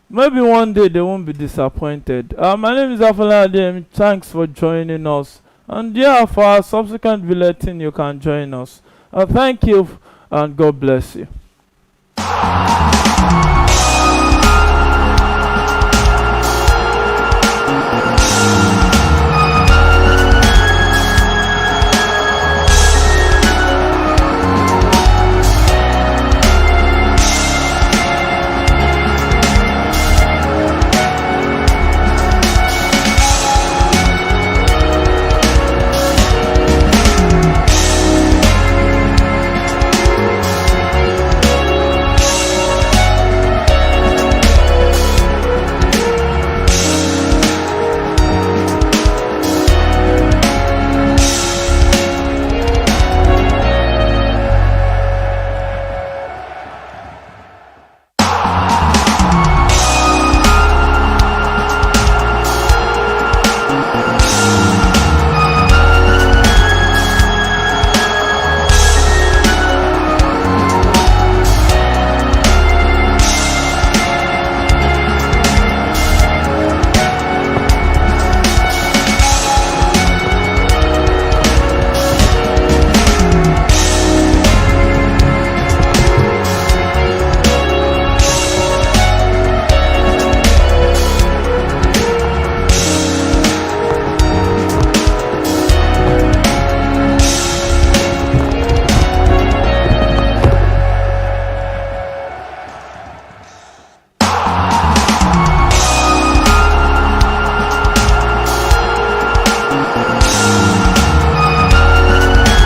maybe one day they won't be disappointed. My name is Afola Adeyemi. Thanks for joining us. And yeah, for our subsequent bulletin, you can join us. Thank you and God bless you.